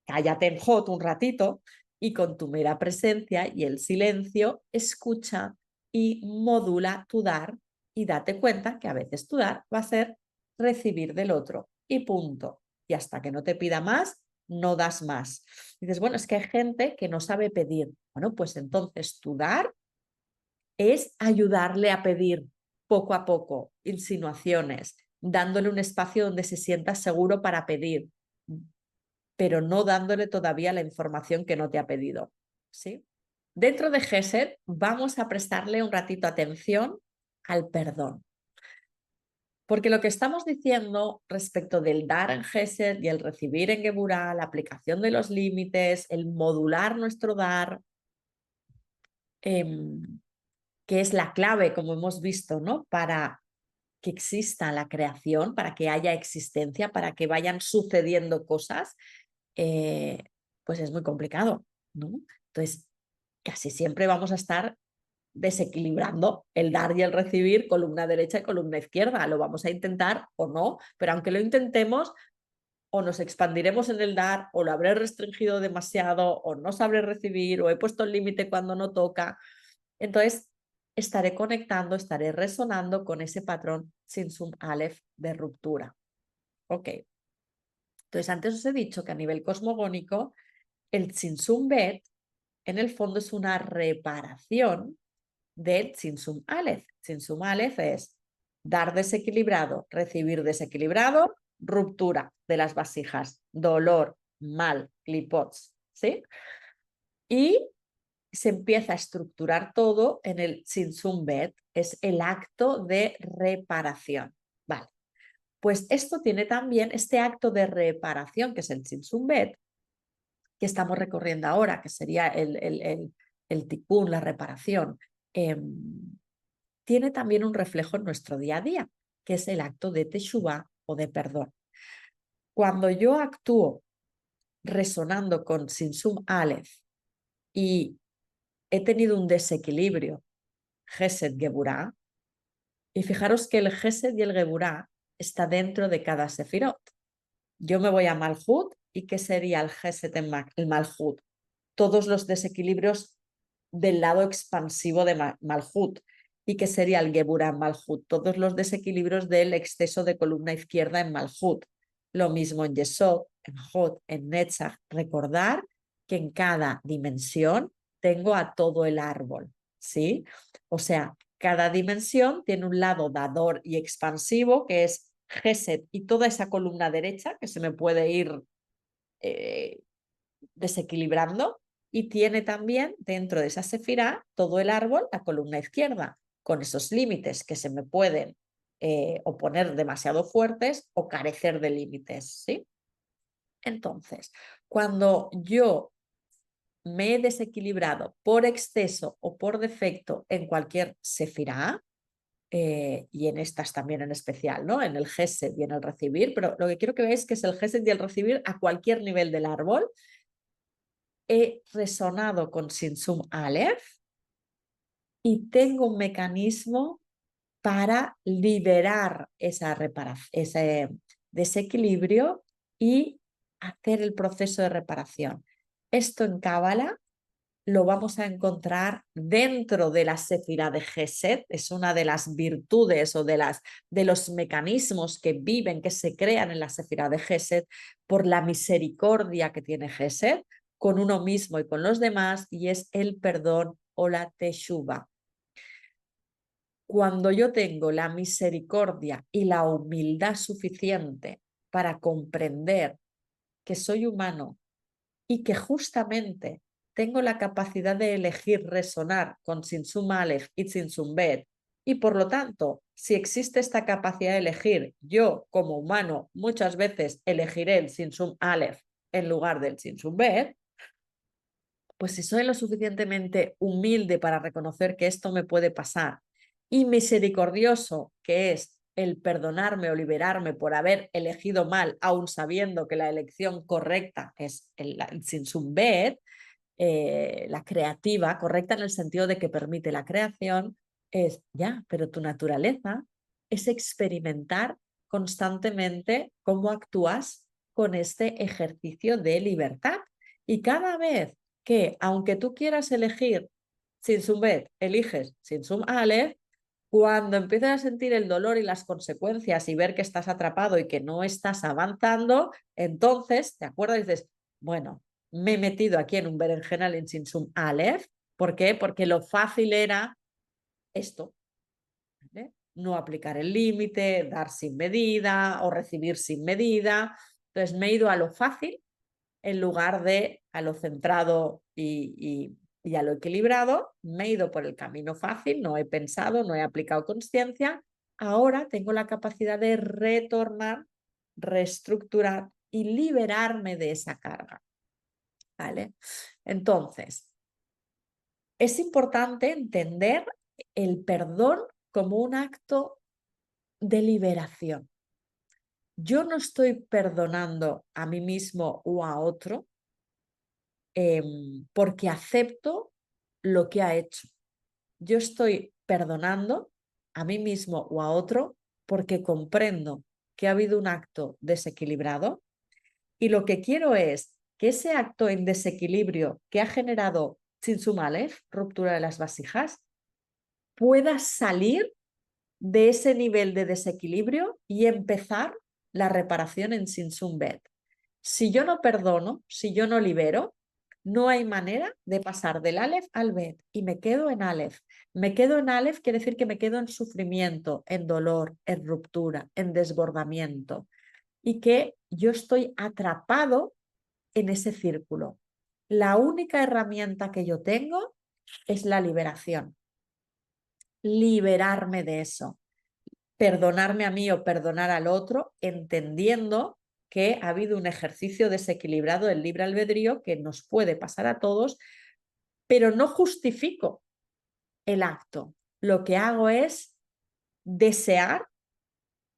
cállate en hot un ratito y con tu mera presencia y el silencio, escucha y modula tu dar y date cuenta que a veces tu dar va a ser recibir del otro y punto. Y hasta que no te pida más, no das más. Dices, bueno, es que hay gente que no sabe pedir. Bueno, pues entonces tu dar es ayudarle a pedir poco a poco insinuaciones, dándole un espacio donde se sienta seguro para pedir, pero no dándole todavía la información que no te ha pedido. ¿Sí? Dentro de Gesed vamos a prestarle un ratito atención al perdón. Porque lo que estamos diciendo respecto del dar en Gesed y el recibir en Geburah, la aplicación de los límites, el modular nuestro dar, que es la clave, como hemos visto, ¿no? Para que exista la creación, para que haya existencia, para que vayan sucediendo cosas, eh, pues es muy complicado, ¿no? Entonces, casi siempre vamos a estar desequilibrando el dar y el recibir, columna derecha y columna izquierda. Lo vamos a intentar o no, pero aunque lo intentemos, o nos expandiremos en el dar, o lo habré restringido demasiado, o no sabré recibir, o he puesto el límite cuando no toca. Entonces, estaré conectando, estaré resonando con ese patrón Sinsum Aleph de ruptura. Ok. Entonces, antes os he dicho que a nivel cosmogónico, el Sinsum Bet, en el fondo, es una reparación del Sinsum Aleph. Sinsum Aleph es dar desequilibrado, recibir desequilibrado, ruptura de las vasijas, dolor, mal, clipots, ¿sí? Y se empieza a estructurar todo en el Sinsum Bet, es el acto de reparación. Vale, pues esto tiene también este acto de reparación, que es el Sinsum Bet, que estamos recorriendo ahora, que sería el tikkun, la reparación, tiene también un reflejo en nuestro día a día, que es el acto de Teshuvah o de perdón. Cuando yo actúo resonando con Sinsum Aleph y he tenido un desequilibrio Gesed Geburah, y fijaros que el Gesed y el Geburah está dentro de cada Sefirot. Yo me voy a Malhut, ¿y qué sería el Gesed en el Malhut? Todos los desequilibrios del lado expansivo de Malhut. ¿Y qué sería el Geburah en Malhut? Todos los desequilibrios del exceso de columna izquierda en Malhut. Lo mismo en Yesod, en Hod, en Netzach. Recordar que en cada dimensión tengo a todo el árbol, ¿sí? O sea, cada dimensión tiene un lado dador y expansivo, que es Gesed y toda esa columna derecha que se me puede ir desequilibrando, y tiene también dentro de esa sefirá todo el árbol, la columna izquierda, con esos límites que se me pueden o poner demasiado fuertes o carecer de límites, ¿sí? Entonces, cuando yo me he desequilibrado por exceso o por defecto en cualquier sefirá, y en estas también en especial, ¿no? En el gesed y en el recibir, pero lo que quiero que veáis que es el gesed y el recibir a cualquier nivel del árbol, he resonado con Sinsum Aleph y tengo un mecanismo para liberar ese desequilibrio y hacer el proceso de reparación. Esto en Cábala lo vamos a encontrar dentro de la Sefirá de Gesed, es una de las virtudes o de los mecanismos que viven, que se crean en la Sefirá de Gesed por la misericordia que tiene Gesed con uno mismo y con los demás, y es el perdón o la teshuva. Cuando yo tengo la misericordia y la humildad suficiente para comprender que soy humano y que justamente tengo la capacidad de elegir resonar con Sinsum Aleph y Sinsum Bet, y por lo tanto, si existe esta capacidad de elegir, yo como humano muchas veces elegiré el Sinsum Aleph en lugar del Sinsum Bet, pues si soy lo suficientemente humilde para reconocer que esto me puede pasar y misericordioso, que es el perdonarme o liberarme por haber elegido mal, aun sabiendo que la elección correcta es el Sinsum Bet, la creativa, correcta en el sentido de que permite la creación, es ya, pero tu naturaleza es experimentar constantemente cómo actúas con este ejercicio de libertad. Y cada vez que, aunque tú quieras elegir Sinsum Bet, eliges Sinsum Aleph, cuando empiezas a sentir el dolor y las consecuencias y ver que estás atrapado y que no estás avanzando, entonces te acuerdas y dices, bueno, me he metido aquí en un berenjenal en Sinsum Aleph. ¿Por qué? Porque lo fácil era esto, ¿vale? No aplicar el límite, dar sin medida o recibir sin medida. Entonces me he ido a lo fácil en lugar de a lo centrado y a lo equilibrado. Me he ido por el camino fácil, no he pensado, no he aplicado conciencia. Ahora tengo la capacidad de retornar, reestructurar y liberarme de esa carga. ¿Vale? Entonces, es importante entender el perdón como un acto de liberación. Yo no estoy perdonando a mí mismo o a otro porque acepto lo que ha hecho. Yo estoy perdonando a mí mismo o a otro porque comprendo que ha habido un acto desequilibrado y lo que quiero es que ese acto en desequilibrio que ha generado Sinsum Aleph, ruptura de las vasijas, pueda salir de ese nivel de desequilibrio y empezar la reparación en Sinsum Bet. Si yo no perdono, si yo no libero, no hay manera de pasar del Aleph al Bet y me quedo en Aleph. Me quedo en Aleph quiere decir que me quedo en sufrimiento, en dolor, en ruptura, en desbordamiento y que yo estoy atrapado en ese círculo. La única herramienta que yo tengo es la liberación, liberarme de eso, perdonarme a mí o perdonar al otro, entendiendo que ha habido un ejercicio desequilibrado del libre albedrío que nos puede pasar a todos, pero no justifico el acto. Lo que hago es desear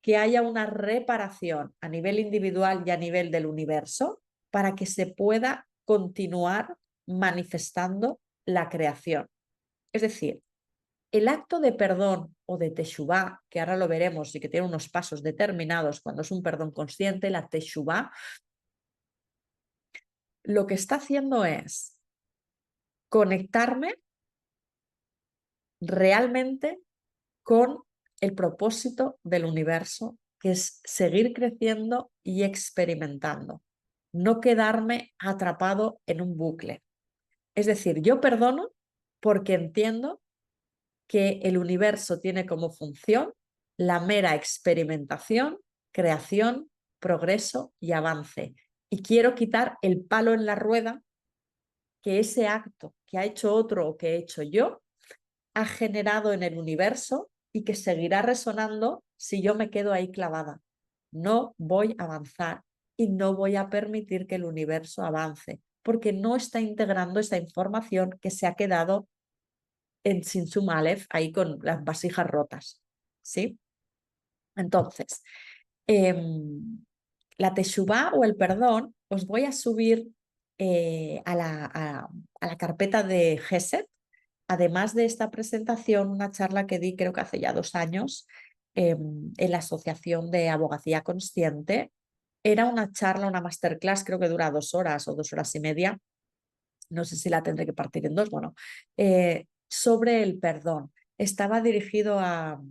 que haya una reparación a nivel individual y a nivel del universo para que se pueda continuar manifestando la creación. Es decir, el acto de perdón o de teshuvá, que ahora lo veremos y que tiene unos pasos determinados cuando es un perdón consciente, la teshuvá, lo que está haciendo es conectarme realmente con el propósito del universo, que es seguir creciendo y experimentando, no quedarme atrapado en un bucle. Es decir, yo perdono porque entiendo que el universo tiene como función la mera experimentación, creación, progreso y avance. Y quiero quitar el palo en la rueda que ese acto que ha hecho otro o que he hecho yo ha generado en el universo y que seguirá resonando si yo me quedo ahí clavada. No voy a avanzar y no voy a permitir que el universo avance porque no está integrando esa información que se ha quedado en Sinsum Aleph ahí con las vasijas rotas. ¿Sí? Entonces, la teshuvá o el perdón, os voy a subir a la carpeta de GESET, además de esta presentación, una charla que di creo que hace ya 2 años en la Asociación de Abogacía Consciente. Era una charla, una masterclass, creo que dura 2 horas o 2 horas y media, no sé si la tendré que partir en dos, bueno, sobre el perdón. Estaba dirigido a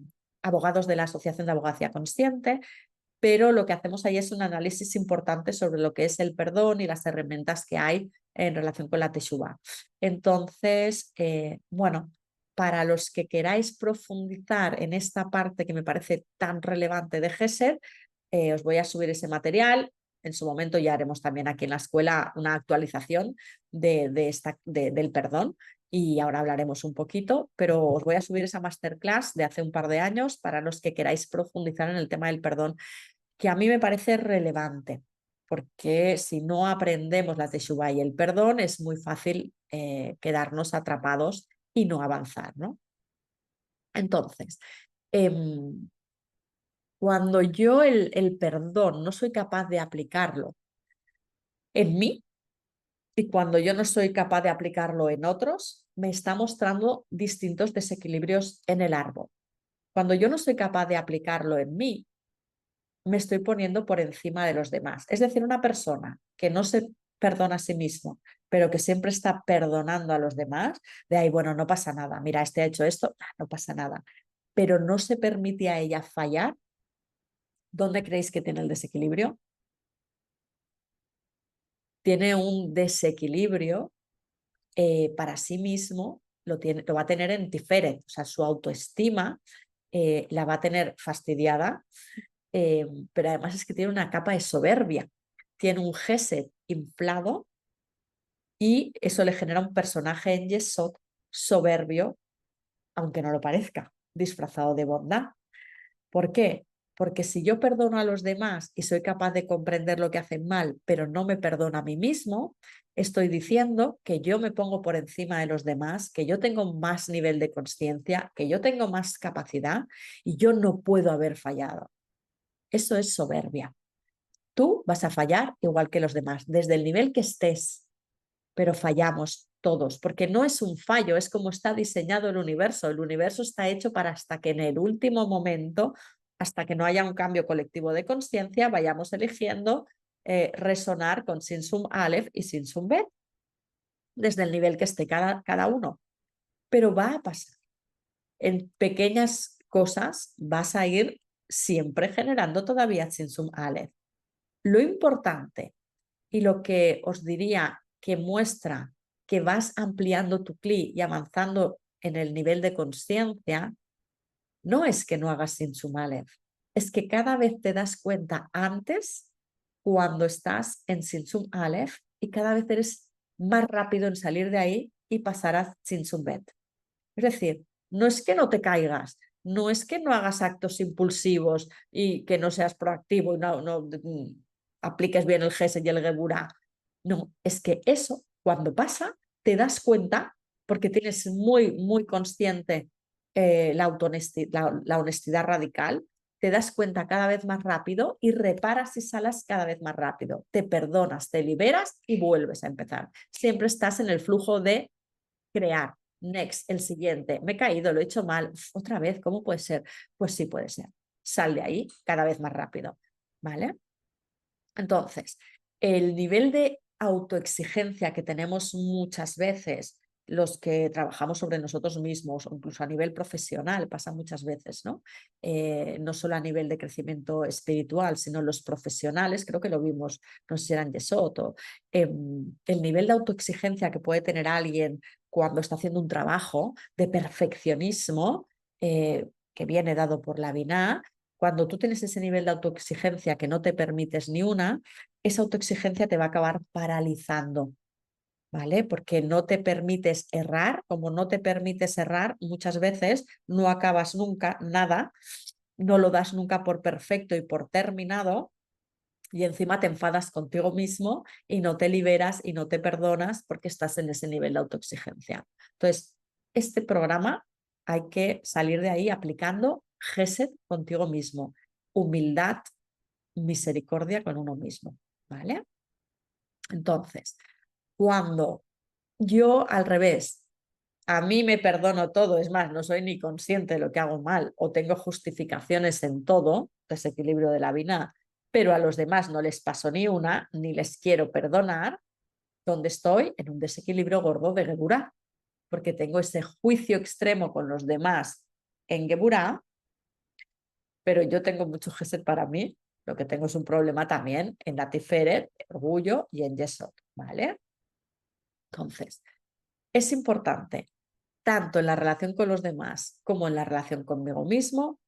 abogados de la Asociación de Abogacía Consciente, pero lo que hacemos ahí es un análisis importante sobre lo que es el perdón y las herramientas que hay en relación con la Teshuvá. Entonces, bueno, para los que queráis profundizar en esta parte que me parece tan relevante de Gesed, os voy a subir ese material. En su momento ya haremos también aquí en la escuela una actualización del perdón y ahora hablaremos un poquito, pero os voy a subir esa masterclass de hace un par de años para los que queráis profundizar en el tema del perdón, que a mí me parece relevante, porque si no aprendemos la Teshuvá y el perdón es muy fácil quedarnos atrapados y no avanzar, ¿no? Entonces, cuando yo el perdón no soy capaz de aplicarlo en mí y cuando yo no soy capaz de aplicarlo en otros, me está mostrando distintos desequilibrios en el árbol. Cuando yo no soy capaz de aplicarlo en mí, me estoy poniendo por encima de los demás. Es decir, una persona que no se perdona a sí mismo, pero que siempre está perdonando a los demás, de ahí, bueno, no pasa nada, mira, este ha hecho esto, no pasa nada, pero no se permite a ella fallar. ¿Dónde creéis que tiene el desequilibrio? Tiene un desequilibrio para sí mismo, lo va a tener en Tiferet, o sea, su autoestima la va a tener fastidiada, pero además es que tiene una capa de soberbia, tiene un Gesed inflado y eso le genera un personaje en Yesod soberbio, aunque no lo parezca, disfrazado de bondad. ¿Por qué? Porque si yo perdono a los demás y soy capaz de comprender lo que hacen mal, pero no me perdono a mí mismo, estoy diciendo que yo me pongo por encima de los demás, que yo tengo más nivel de conciencia, que yo tengo más capacidad y yo no puedo haber fallado. Eso es soberbia. Tú vas a fallar igual que los demás, desde el nivel que estés, pero fallamos todos, porque no es un fallo, es como está diseñado el universo. El universo está hecho para hasta que en el último momento, hasta que no haya un cambio colectivo de conciencia, vayamos eligiendo resonar con Sinsum Aleph y Sinsum Bet, desde el nivel que esté cada uno. Pero va a pasar. En pequeñas cosas vas a ir siempre generando todavía Sinsum Aleph. Lo importante y lo que os diría que muestra que vas ampliando tu CLI y avanzando en el nivel de conciencia, no es que no hagas Sinsum Aleph, es que cada vez te das cuenta antes cuando estás en Sinsum Aleph y cada vez eres más rápido en salir de ahí y pasar a Sinsum Bet. Es decir, no es que no te caigas, no es que no hagas actos impulsivos y que no seas proactivo y no apliques bien el Gesed y el Geburah. No, es que eso, cuando pasa, te das cuenta, porque tienes muy, muy consciente la honestidad radical, te das cuenta cada vez más rápido y reparas y salas cada vez más rápido. Te perdonas, te liberas y vuelves a empezar. Siempre estás en el flujo de crear. Next, el siguiente. Me he caído, lo he hecho mal. Uf, otra vez, ¿cómo puede ser? Pues sí puede ser. Sal de ahí cada vez más rápido. ¿Vale? Entonces, el nivel de autoexigencia que tenemos muchas veces los que trabajamos sobre nosotros mismos, o incluso a nivel profesional, pasa muchas veces, ¿no? No solo a nivel de crecimiento espiritual, sino los profesionales, creo que lo vimos, no sé si era en Yesod, el nivel de autoexigencia que puede tener alguien cuando está haciendo un trabajo de perfeccionismo, que viene dado por la Binah. Cuando tú tienes ese nivel de autoexigencia que no te permites ni una, esa autoexigencia te va a acabar paralizando, ¿vale? Porque no te permites errar, como no te permites errar, muchas veces no acabas nunca nada, no lo das nunca por perfecto y por terminado, y encima te enfadas contigo mismo y no te liberas y no te perdonas porque estás en ese nivel de autoexigencia. Entonces, este programa hay que salir de ahí aplicando Gesed contigo mismo, humildad, misericordia con uno mismo, ¿vale? Entonces, Cuando yo al revés, a mí me perdono todo, es más, no soy ni consciente de lo que hago mal o tengo justificaciones en todo, desequilibrio de la vida, pero a los demás no les paso ni una, ni les quiero perdonar, donde estoy en un desequilibrio gordo de Geburah, porque tengo ese juicio extremo con los demás en Geburah, pero yo tengo mucho Gesed para mí, lo que tengo es un problema también en la Tiferet, orgullo y en Yesod, ¿vale? Entonces, es importante, tanto en la relación con los demás como en la relación conmigo mismo,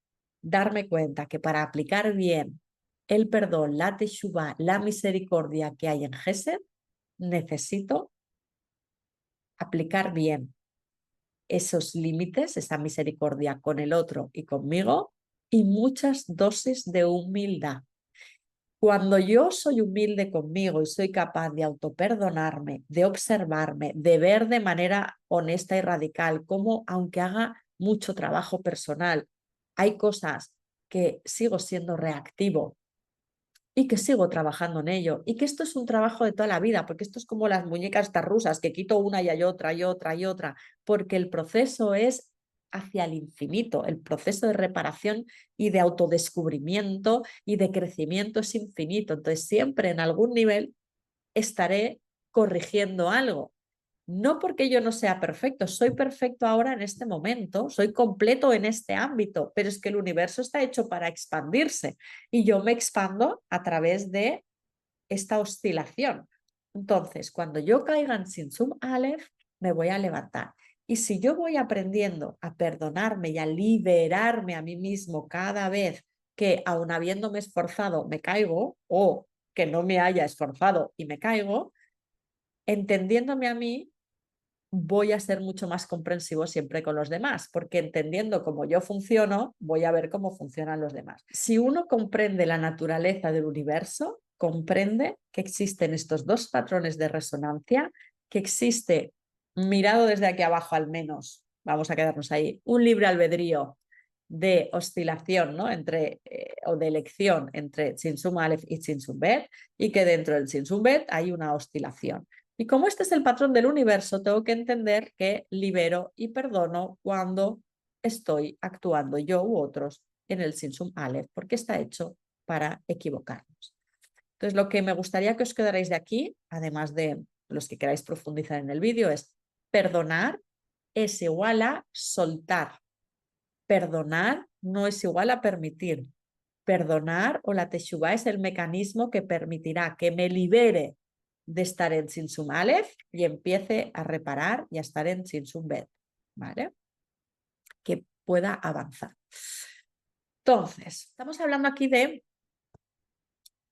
darme cuenta que para aplicar bien el perdón, la teshuvah, la misericordia que hay en Gesed, necesito aplicar bien esos límites, esa misericordia con el otro y conmigo, y muchas dosis de humildad. Cuando yo soy humilde conmigo y soy capaz de autoperdonarme, de observarme, de ver de manera honesta y radical cómo, aunque haga mucho trabajo personal, hay cosas que sigo siendo reactivo y que sigo trabajando en ello, y que esto es un trabajo de toda la vida, porque esto es como las muñecas estas rusas, que quito una y hay otra y otra y otra, porque el proceso es hacia el infinito, el proceso de reparación y de autodescubrimiento y de crecimiento es infinito, entonces siempre en algún nivel estaré corrigiendo algo. No porque yo no sea perfecto, soy perfecto ahora en este momento, soy completo en este ámbito, pero es que el universo está hecho para expandirse y yo me expando a través de esta oscilación. Entonces, cuando yo caiga en Sinsum Aleph, me voy a levantar. Y si yo voy aprendiendo a perdonarme y a liberarme a mí mismo cada vez que, aun habiéndome esforzado, me caigo, o que no me haya esforzado y me caigo, entendiéndome a mí, voy a ser mucho más comprensivo siempre con los demás, porque entendiendo cómo yo funciono, voy a ver cómo funcionan los demás. Si uno comprende la naturaleza del universo, comprende que existen estos dos patrones de resonancia, que existe, mirado desde aquí abajo al menos, vamos a quedarnos ahí, un libre albedrío de oscilación, ¿no? Entre, o de elección entre Tsinsum Aleph y Tsinsum Bet, y que dentro del Tsinsum Bet hay una oscilación. Y como este es el patrón del universo, tengo que entender que libero y perdono cuando estoy actuando yo u otros en el Sinsum Aleph, porque está hecho para equivocarnos. Entonces, lo que me gustaría que os quedarais de aquí, además de los que queráis profundizar en el vídeo, es perdonar es igual a soltar. Perdonar no es igual a permitir. Perdonar o la teshuvá es el mecanismo que permitirá que me libere de estar en Sinsum Aleph y empiece a reparar y a estar en Sinsum Bet, ¿vale? Que pueda avanzar. Entonces, estamos hablando aquí de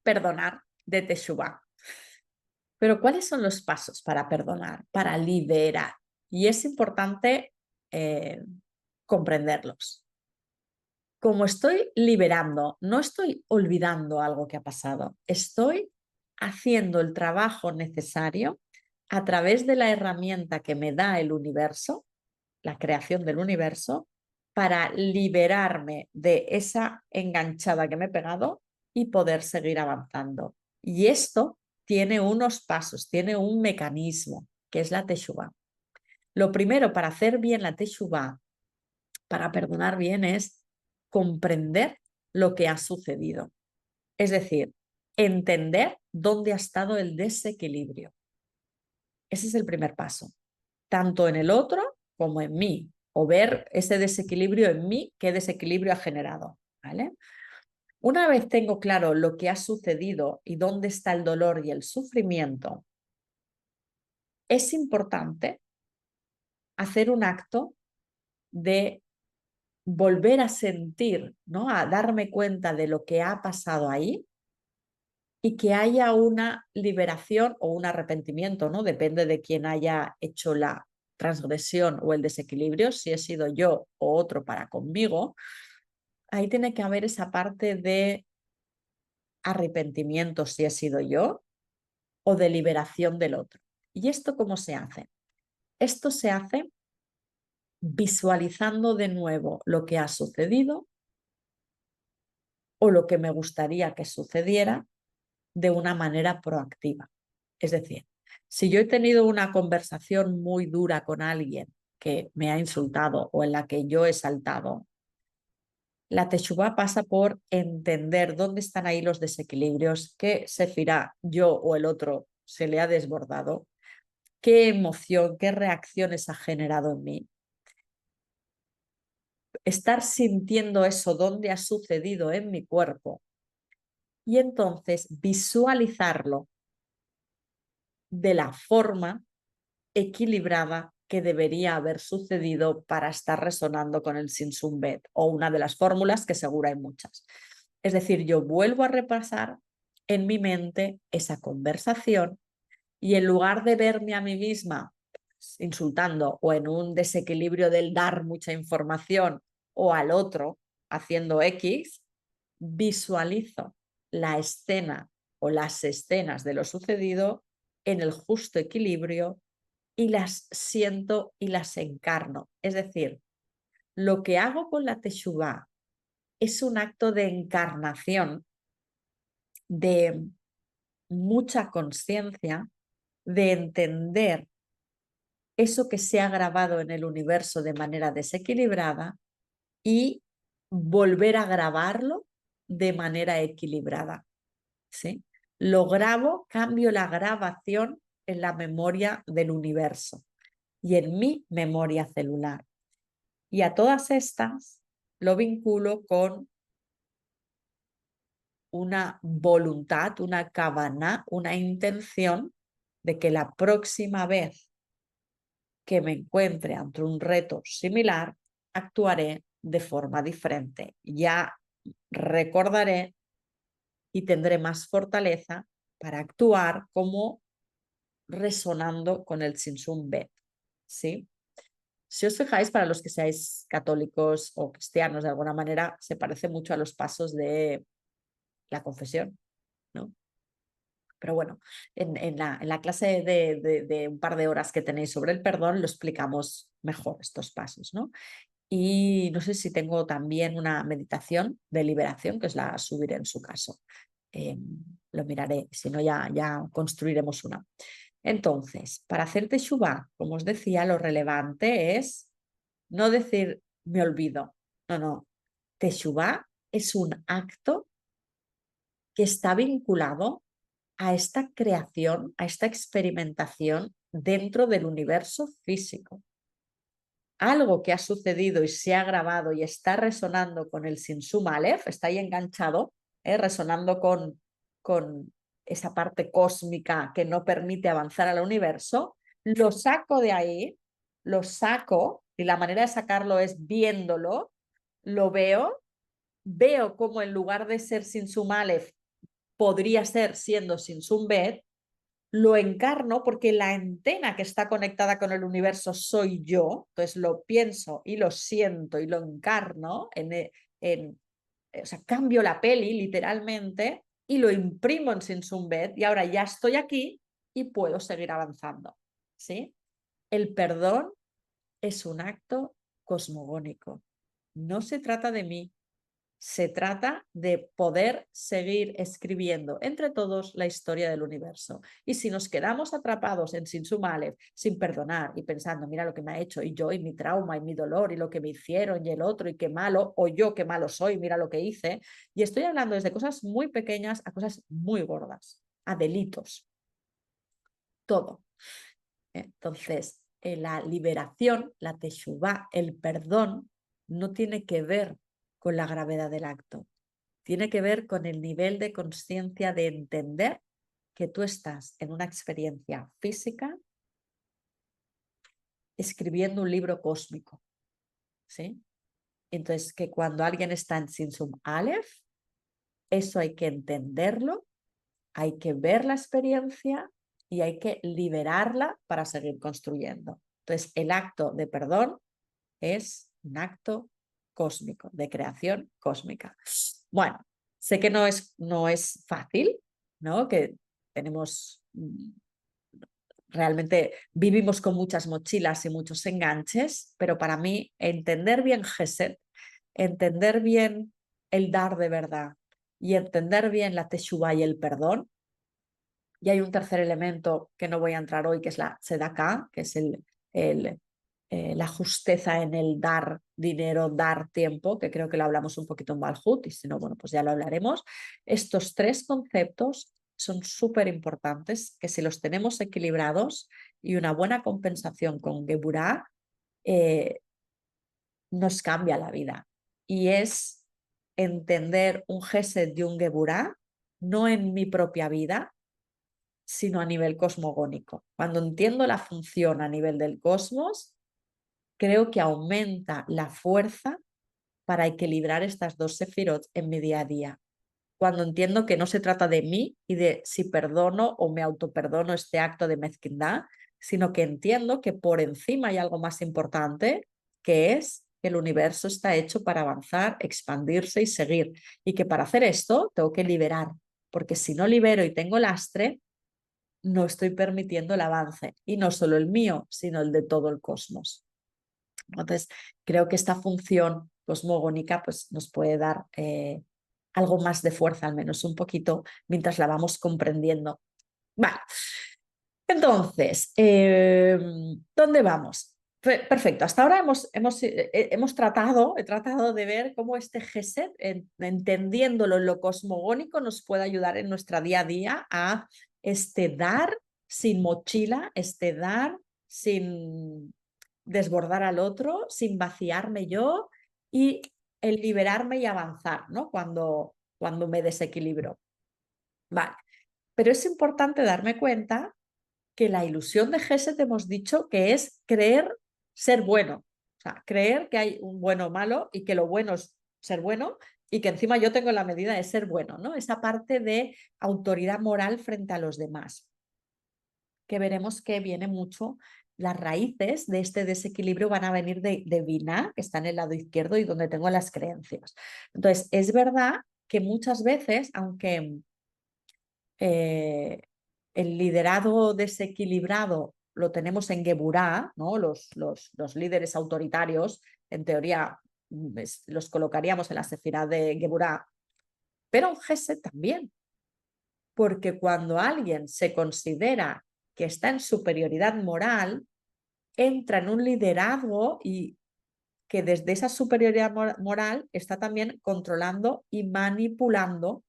perdonar, de teshuvá. Pero ¿cuáles son los pasos para perdonar, para liberar? Y es importante comprenderlos. Como estoy liberando, no estoy olvidando algo que ha pasado, estoy haciendo el trabajo necesario a través de la herramienta que me da el universo, la creación del universo, para liberarme de esa enganchada que me he pegado y poder seguir avanzando. Y esto tiene unos pasos, tiene un mecanismo, que es la teshuvá. Lo primero para hacer bien la teshuvá, para perdonar bien, es comprender lo que ha sucedido. Es decir, entender dónde ha estado el desequilibrio. Ese es el primer paso, tanto en el otro como en mí, o ver ese desequilibrio en mí, qué desequilibrio ha generado, ¿vale? Una vez tengo claro lo que ha sucedido y dónde está el dolor y el sufrimiento, es importante hacer un acto de volver a sentir, ¿no? A darme cuenta de lo que ha pasado ahí y que haya una liberación o un arrepentimiento, ¿no? Depende de quién haya hecho la transgresión o el desequilibrio, si he sido yo o otro para conmigo, ahí tiene que haber esa parte de arrepentimiento si he sido yo o de liberación del otro. ¿Y esto cómo se hace? Esto se hace visualizando de nuevo lo que ha sucedido o lo que me gustaría que sucediera de una manera proactiva. Es decir, Si yo he tenido una conversación muy dura con alguien que me ha insultado o en la que yo he saltado, la Teshuvá pasa por entender dónde están ahí los desequilibrios, qué sefirá yo o el otro se le ha desbordado, qué emoción, qué reacciones ha generado en mí. Estar sintiendo eso, dónde ha sucedido en mi cuerpo y entonces visualizarlo de la forma equilibrada que debería haber sucedido para estar resonando con el Sinsum Bet o una de las fórmulas que seguro hay muchas. Es decir, yo vuelvo a repasar en mi mente esa conversación y en lugar de verme a mí misma insultando o en un desequilibrio del dar mucha información o al otro haciendo X, visualizo la escena o las escenas de lo sucedido en el justo equilibrio y las siento y las encarno. Es decir, lo que hago con la Teshuvá es un acto de encarnación, de mucha conciencia, de entender eso que se ha grabado en el universo de manera desequilibrada y volver a grabarlo de manera equilibrada. ¿Sí? Lo grabo, cambio la grabación en la memoria del universo y en mi memoria celular. Y a todas estas lo vinculo con una voluntad, una kavaná, una intención de que la próxima vez que me encuentre ante un reto similar, actuaré de forma diferente. Ya recordaré y tendré más fortaleza para actuar como resonando con el Sinsum Bet. ¿Sí? Si os fijáis, para los que seáis católicos o cristianos de alguna manera, se parece mucho a los pasos de la confesión, ¿no? Pero bueno, en la clase de un par de horas que tenéis sobre el perdón lo explicamos mejor estos pasos, ¿no? Y no sé si tengo también una meditación de liberación, que os la subiré en su caso. Lo miraré, si no ya construiremos una. Entonces, para hacer teshuvá, como os decía, lo relevante es no decir me olvido. No, no. Teshuvá es un acto que está vinculado a esta creación, a esta experimentación dentro del universo físico. Algo que ha sucedido y se ha grabado y está resonando con el Sinsum Aleph, está ahí enganchado, resonando con esa parte cósmica que no permite avanzar al universo, lo saco de ahí, lo saco y la manera de sacarlo es viéndolo, lo veo como en lugar de ser Sinsum Aleph podría ser siendo Sinsum Bet, lo encarno porque la antena que está conectada con el universo soy yo, entonces lo pienso y lo siento y lo encarno, o sea, cambio la peli literalmente y lo imprimo en Sinsum Bet y ahora ya estoy aquí y puedo seguir avanzando. ¿Sí? El perdón es un acto cosmogónico. No se trata de mí, se trata de poder seguir escribiendo entre todos la historia del universo. Y si nos quedamos atrapados en Sinsum Aleph sin perdonar y pensando, mira lo que me ha hecho y yo y mi trauma y mi dolor y lo que me hicieron y el otro y qué malo, o yo qué malo soy, mira lo que hice. Y estoy hablando desde cosas muy pequeñas a cosas muy gordas, a delitos, todo. Entonces, la liberación, la teshuvá, el perdón, no tiene que ver con la gravedad del acto. Tiene que ver con el nivel de conciencia de entender que tú estás en una experiencia física escribiendo un libro cósmico. ¿Sí? Entonces, que cuando alguien está en Sinsum Aleph, eso hay que entenderlo, hay que ver la experiencia y hay que liberarla para seguir construyendo. Entonces, el acto de perdón es un acto cósmico, de creación cósmica. Bueno, sé que no es fácil, ¿no? Que tenemos, realmente vivimos con muchas mochilas y muchos enganches, pero para mí entender bien Gesed, entender bien el dar de verdad y entender bien la Teshuvá y el perdón Y hay un tercer elemento que no voy a entrar hoy, que es la tzedakah, que es la justeza en el dar dinero, dar tiempo, que creo que lo hablamos un poquito en Malhut, y si no, bueno, pues ya lo hablaremos. Estos tres conceptos son súper importantes, que si los tenemos equilibrados y una buena compensación con Geburah, nos cambia la vida. Y es entender un Gesed y un Geburah, no en mi propia vida, sino a nivel cosmogónico. Cuando entiendo la función a nivel del cosmos, creo que aumenta la fuerza para equilibrar estas dos sefirot en mi día a día. Cuando entiendo que no se trata de mí y de si perdono o me autoperdono este acto de mezquindad, sino que entiendo que por encima hay algo más importante, que es que el universo está hecho para avanzar, expandirse y seguir. Y que para hacer esto tengo que liberar, porque si no libero y tengo lastre, no estoy permitiendo el avance. Y no solo el mío, sino el de todo el cosmos. Entonces, creo que esta función cosmogónica pues, nos puede dar algo más de fuerza, al menos un poquito, mientras la vamos comprendiendo. Vale. Entonces, ¿dónde vamos? Perfecto, hasta ahora he tratado de ver cómo este Gesed, entendiéndolo en lo cosmogónico, nos puede ayudar en nuestra día a día a dar sin mochila, dar sin desbordar al otro, sin vaciarme yo y el liberarme y avanzar, ¿no? Cuando me desequilibro. Vale, pero es importante darme cuenta que la ilusión de Gesed hemos dicho que es creer ser bueno. O sea, creer que hay un bueno o malo y que lo bueno es ser bueno y que encima yo tengo la medida de ser bueno, ¿no? Esa parte de autoridad moral frente a los demás, que veremos que viene mucho. Las raíces de este desequilibrio van a venir de Binah, que está en el lado izquierdo y donde tengo las creencias. Entonces, es verdad que muchas veces, aunque el liderazgo desequilibrado lo tenemos en Geburah, ¿no? Los líderes autoritarios, en teoría, los colocaríamos en la sefirá de Geburah, pero en Gesed también, porque cuando alguien se considera que está en superioridad moral, entra en un liderazgo y que desde esa superioridad moral está también controlando y manipulando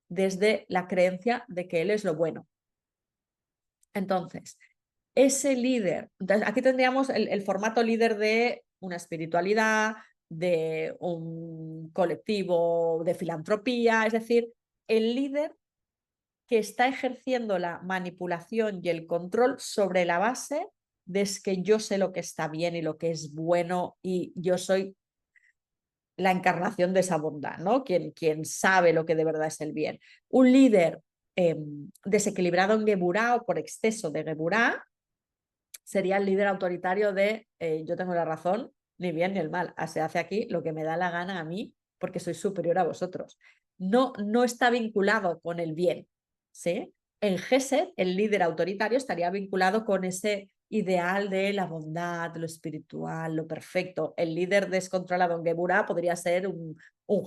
desde la creencia de que él es lo bueno. Entonces, ese líder, entonces aquí tendríamos el formato líder de una espiritualidad, de un colectivo de filantropía, es decir, el líder que está ejerciendo la manipulación y el control sobre la base de que yo sé lo que está bien y lo que es bueno y yo soy la encarnación de esa bondad, ¿no? Quien sabe lo que de verdad es el bien. Un líder desequilibrado en Geburah o por exceso de Geburah sería el líder autoritario de yo tengo la razón, ni bien ni el mal. Se hace aquí lo que me da la gana a mí porque soy superior a vosotros. No está vinculado con el bien, ¿sí? En Gesed, el líder autoritario estaría vinculado con ese ideal de la bondad, lo espiritual, lo perfecto. El líder descontrolado en Geburah podría ser un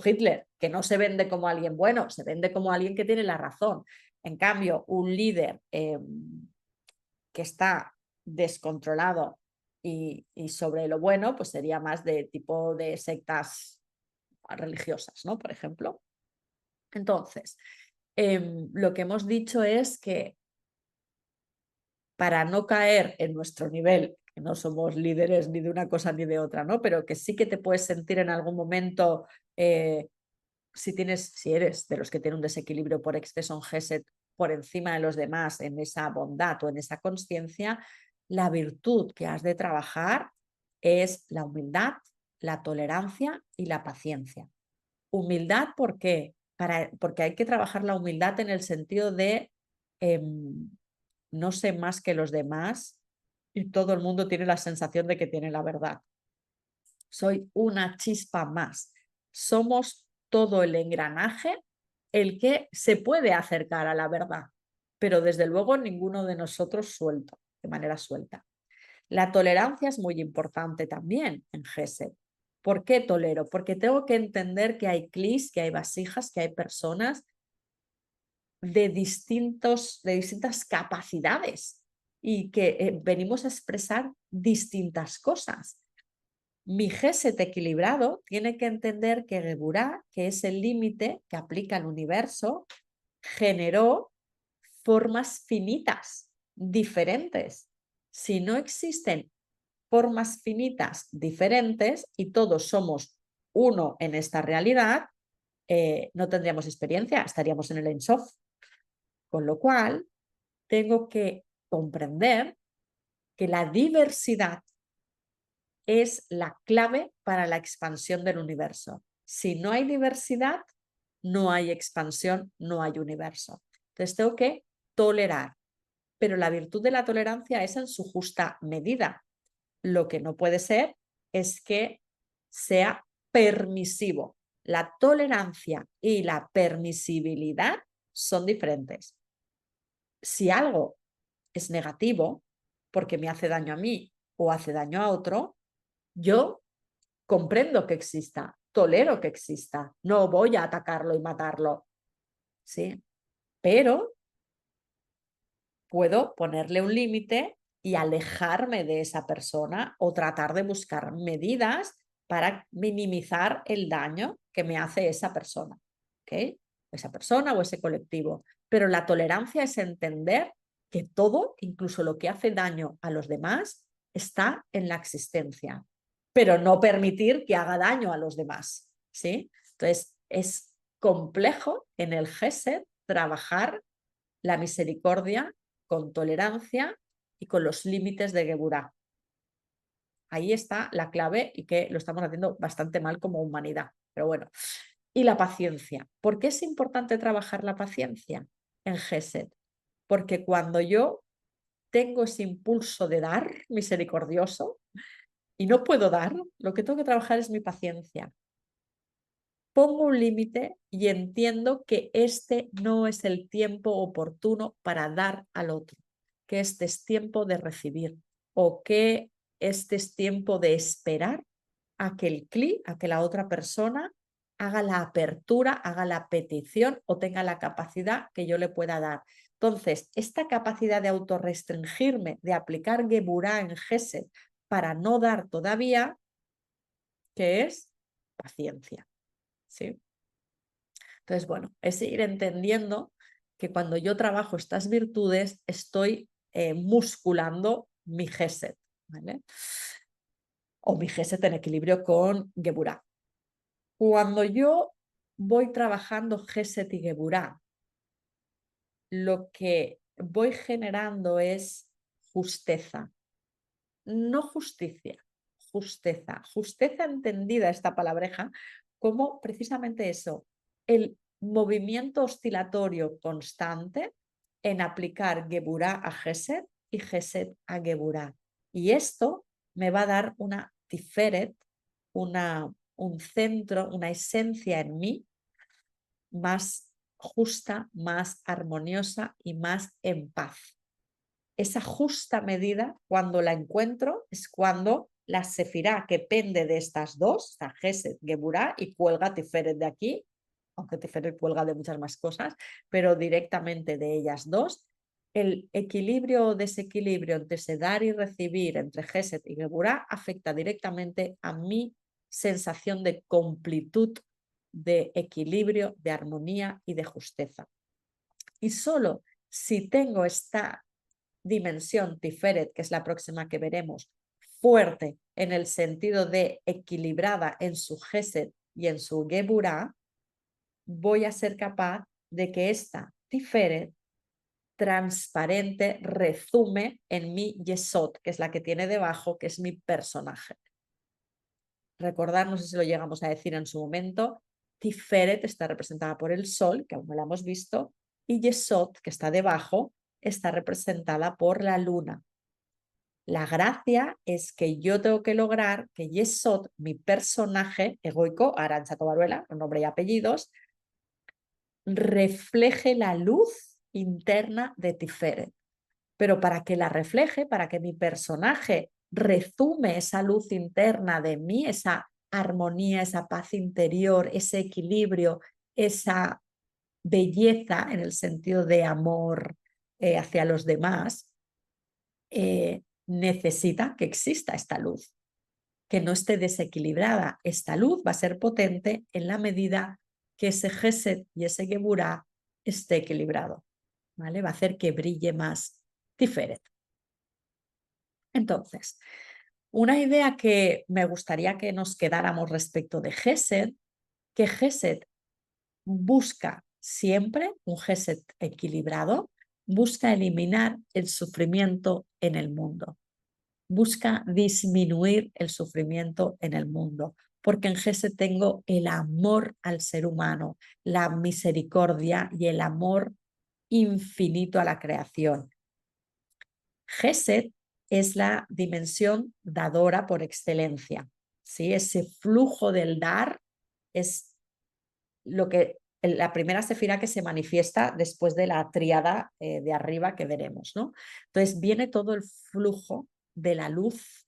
Hitler, que no se vende como alguien bueno, se vende como alguien que tiene la razón. En cambio, un líder que está descontrolado y sobre lo bueno, pues sería más de tipo de sectas religiosas, ¿no? Por ejemplo. Entonces, lo que hemos dicho es que para no caer en nuestro nivel, que no somos líderes ni de una cosa ni de otra, ¿no? Pero que sí que te puedes sentir en algún momento, si eres de los que tienen un desequilibrio por exceso en Gesed por encima de los demás, en esa bondad o en esa conciencia, la virtud que has de trabajar es la humildad, la tolerancia y la paciencia. Humildad, ¿por qué? Porque hay que trabajar la humildad en el sentido de no sé más que los demás y todo el mundo tiene la sensación de que tiene la verdad. Soy una chispa más. Somos todo el engranaje el que se puede acercar a la verdad, pero desde luego ninguno de nosotros suelto, de manera suelta. La tolerancia es muy importante también en Gesed. ¿Por qué tolero? Porque tengo que entender que hay clis, que hay vasijas, que hay personas de distintas capacidades y que venimos a expresar distintas cosas. Mi Geset equilibrado tiene que entender que Geburah, que es el límite que aplica el universo, generó formas finitas, diferentes. Si no existen formas finitas diferentes y todos somos uno en esta realidad, no tendríamos experiencia, estaríamos en el Ein Sof. Con lo cual, tengo que comprender que la diversidad es la clave para la expansión del universo. Si no hay diversidad, no hay expansión, no hay universo. Entonces tengo que tolerar, pero la virtud de la tolerancia es en su justa medida. Lo que no puede ser es que sea permisivo. La tolerancia y la permisibilidad son diferentes. Si algo es negativo porque me hace daño a mí o hace daño a otro, yo comprendo que exista, tolero que exista, no voy a atacarlo y matarlo, ¿sí? Pero puedo ponerle un límite y alejarme de esa persona o tratar de buscar medidas para minimizar el daño que me hace esa persona, ¿ok? Esa persona o ese colectivo. Pero la tolerancia es entender que todo, incluso lo que hace daño a los demás, está en la existencia, pero no permitir que haga daño a los demás, ¿sí? Entonces, es complejo en el Gesed trabajar la misericordia con tolerancia y con los límites de Geburah. Ahí está la clave y que lo estamos haciendo bastante mal como humanidad, pero bueno. Y la paciencia. ¿Por qué es importante trabajar la paciencia en Gesed? Porque cuando yo tengo ese impulso de dar misericordioso y no puedo dar, lo que tengo que trabajar es mi paciencia. Pongo un límite y entiendo que este no es el tiempo oportuno para dar al otro, que este es tiempo de recibir o que este es tiempo de esperar a que el clic, a que la otra persona haga la apertura, haga la petición o tenga la capacidad que yo le pueda dar. Entonces, esta capacidad de autorrestringirme, de aplicar Geburah en Gesed para no dar todavía, que es paciencia, ¿sí? Entonces, bueno, es ir entendiendo que cuando yo trabajo estas virtudes estoy musculando mi Geset, ¿vale? O mi Geset en equilibrio con Geburah. Cuando yo voy trabajando Geset y Geburah, lo que voy generando es justeza, no justicia, justeza. Justeza entendida esta palabreja como precisamente eso, el movimiento oscilatorio constante en aplicar Geburah a Geset y Geset a Geburah. Y esto me va a dar una tiferet, un centro, una esencia en mí más justa, más armoniosa y más en paz. Esa justa medida, cuando la encuentro, es cuando la sefirá que pende de estas dos, la Geset, Geburah, y cuelga Tiferet de aquí, aunque Tiferet cuelga de muchas más cosas, pero directamente de ellas dos, el equilibrio o desequilibrio entre ese dar y recibir entre Geset y Geburah afecta directamente a mi sensación de completud, de equilibrio, de armonía y de justeza. Y solo si tengo esta dimensión Tiferet, que es la próxima que veremos, fuerte en el sentido de equilibrada en su Geset y en su Geburah, voy a ser capaz de que esta Tiferet transparente rezume en mi Yesod, que es la que tiene debajo, que es mi personaje. Recordar, no sé si lo llegamos a decir en su momento, Tiferet está representada por el sol, que aún no la hemos visto, y Yesod, que está debajo, está representada por la luna. La gracia es que yo tengo que lograr que Yesod, mi personaje egoico, Arantxa Tobaruela, con nombre y apellidos, refleje la luz interna de Tiferet. Pero para que la refleje, para que mi personaje rezume esa luz interna de mí, esa armonía, esa paz interior, ese equilibrio, esa belleza en el sentido de amor hacia los demás, necesita que exista esta luz, que no esté desequilibrada. Esta luz va a ser potente en la medida que ese Gesed y ese Geburah esté equilibrado, ¿vale? Va a hacer que brille más Tiferet. Entonces, una idea que me gustaría que nos quedáramos respecto de Gesed, que Gesed busca siempre, un Gesed equilibrado, busca eliminar el sufrimiento en el mundo, busca disminuir el sufrimiento en el mundo, porque en Gesed tengo el amor al ser humano, la misericordia y el amor infinito a la creación. Gesed es la dimensión dadora por excelencia, ¿sí? Ese flujo del dar es lo que la primera sefira que se manifiesta después de la tríada de arriba que veremos, ¿no? Entonces viene todo el flujo de la luz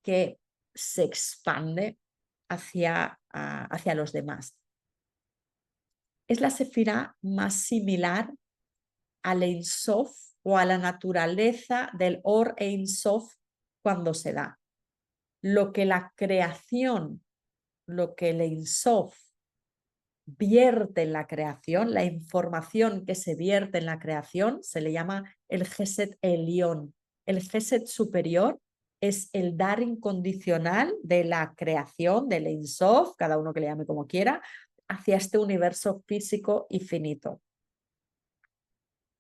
que se expande hacia los demás. Es la sefira más similar al Ein Sof o a la naturaleza del Or Ein Sof cuando se da. Lo que la creación, lo que el Ein Sof vierte en la creación, la información que se vierte en la creación, se le llama el Gesed Elión. El Gesed superior es el dar incondicional de la creación, del Ein Sof, cada uno que le llame como quiera, hacia este universo físico y finito.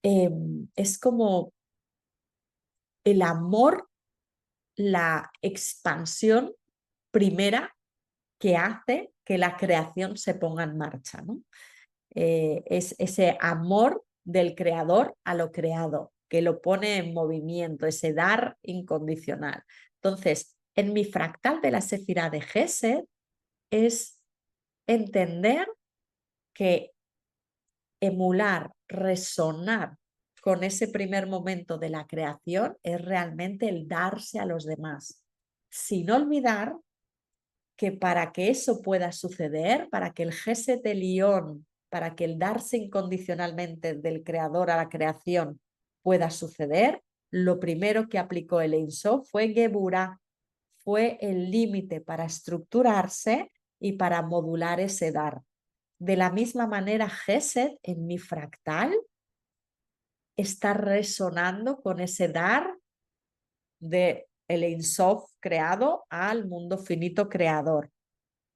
Es como el amor, la expansión primera que hace que la creación se ponga en marcha, ¿no? Es ese amor del creador a lo creado, que lo pone en movimiento, ese dar incondicional. Entonces, en mi fractal de la Sefirá de Gesed es entender que emular, resonar con ese primer momento de la creación es realmente el darse a los demás, sin olvidar que para que eso pueda suceder, para que el Gesed Elión, para que el darse incondicionalmente del creador a la creación pueda suceder, lo primero que aplicó el Ein Sof fue Geburah, fue el límite para estructurarse y para modular ese dar. De la misma manera, Gesed en mi fractal está resonando con ese dar de el Ein Sof creado al mundo finito creador,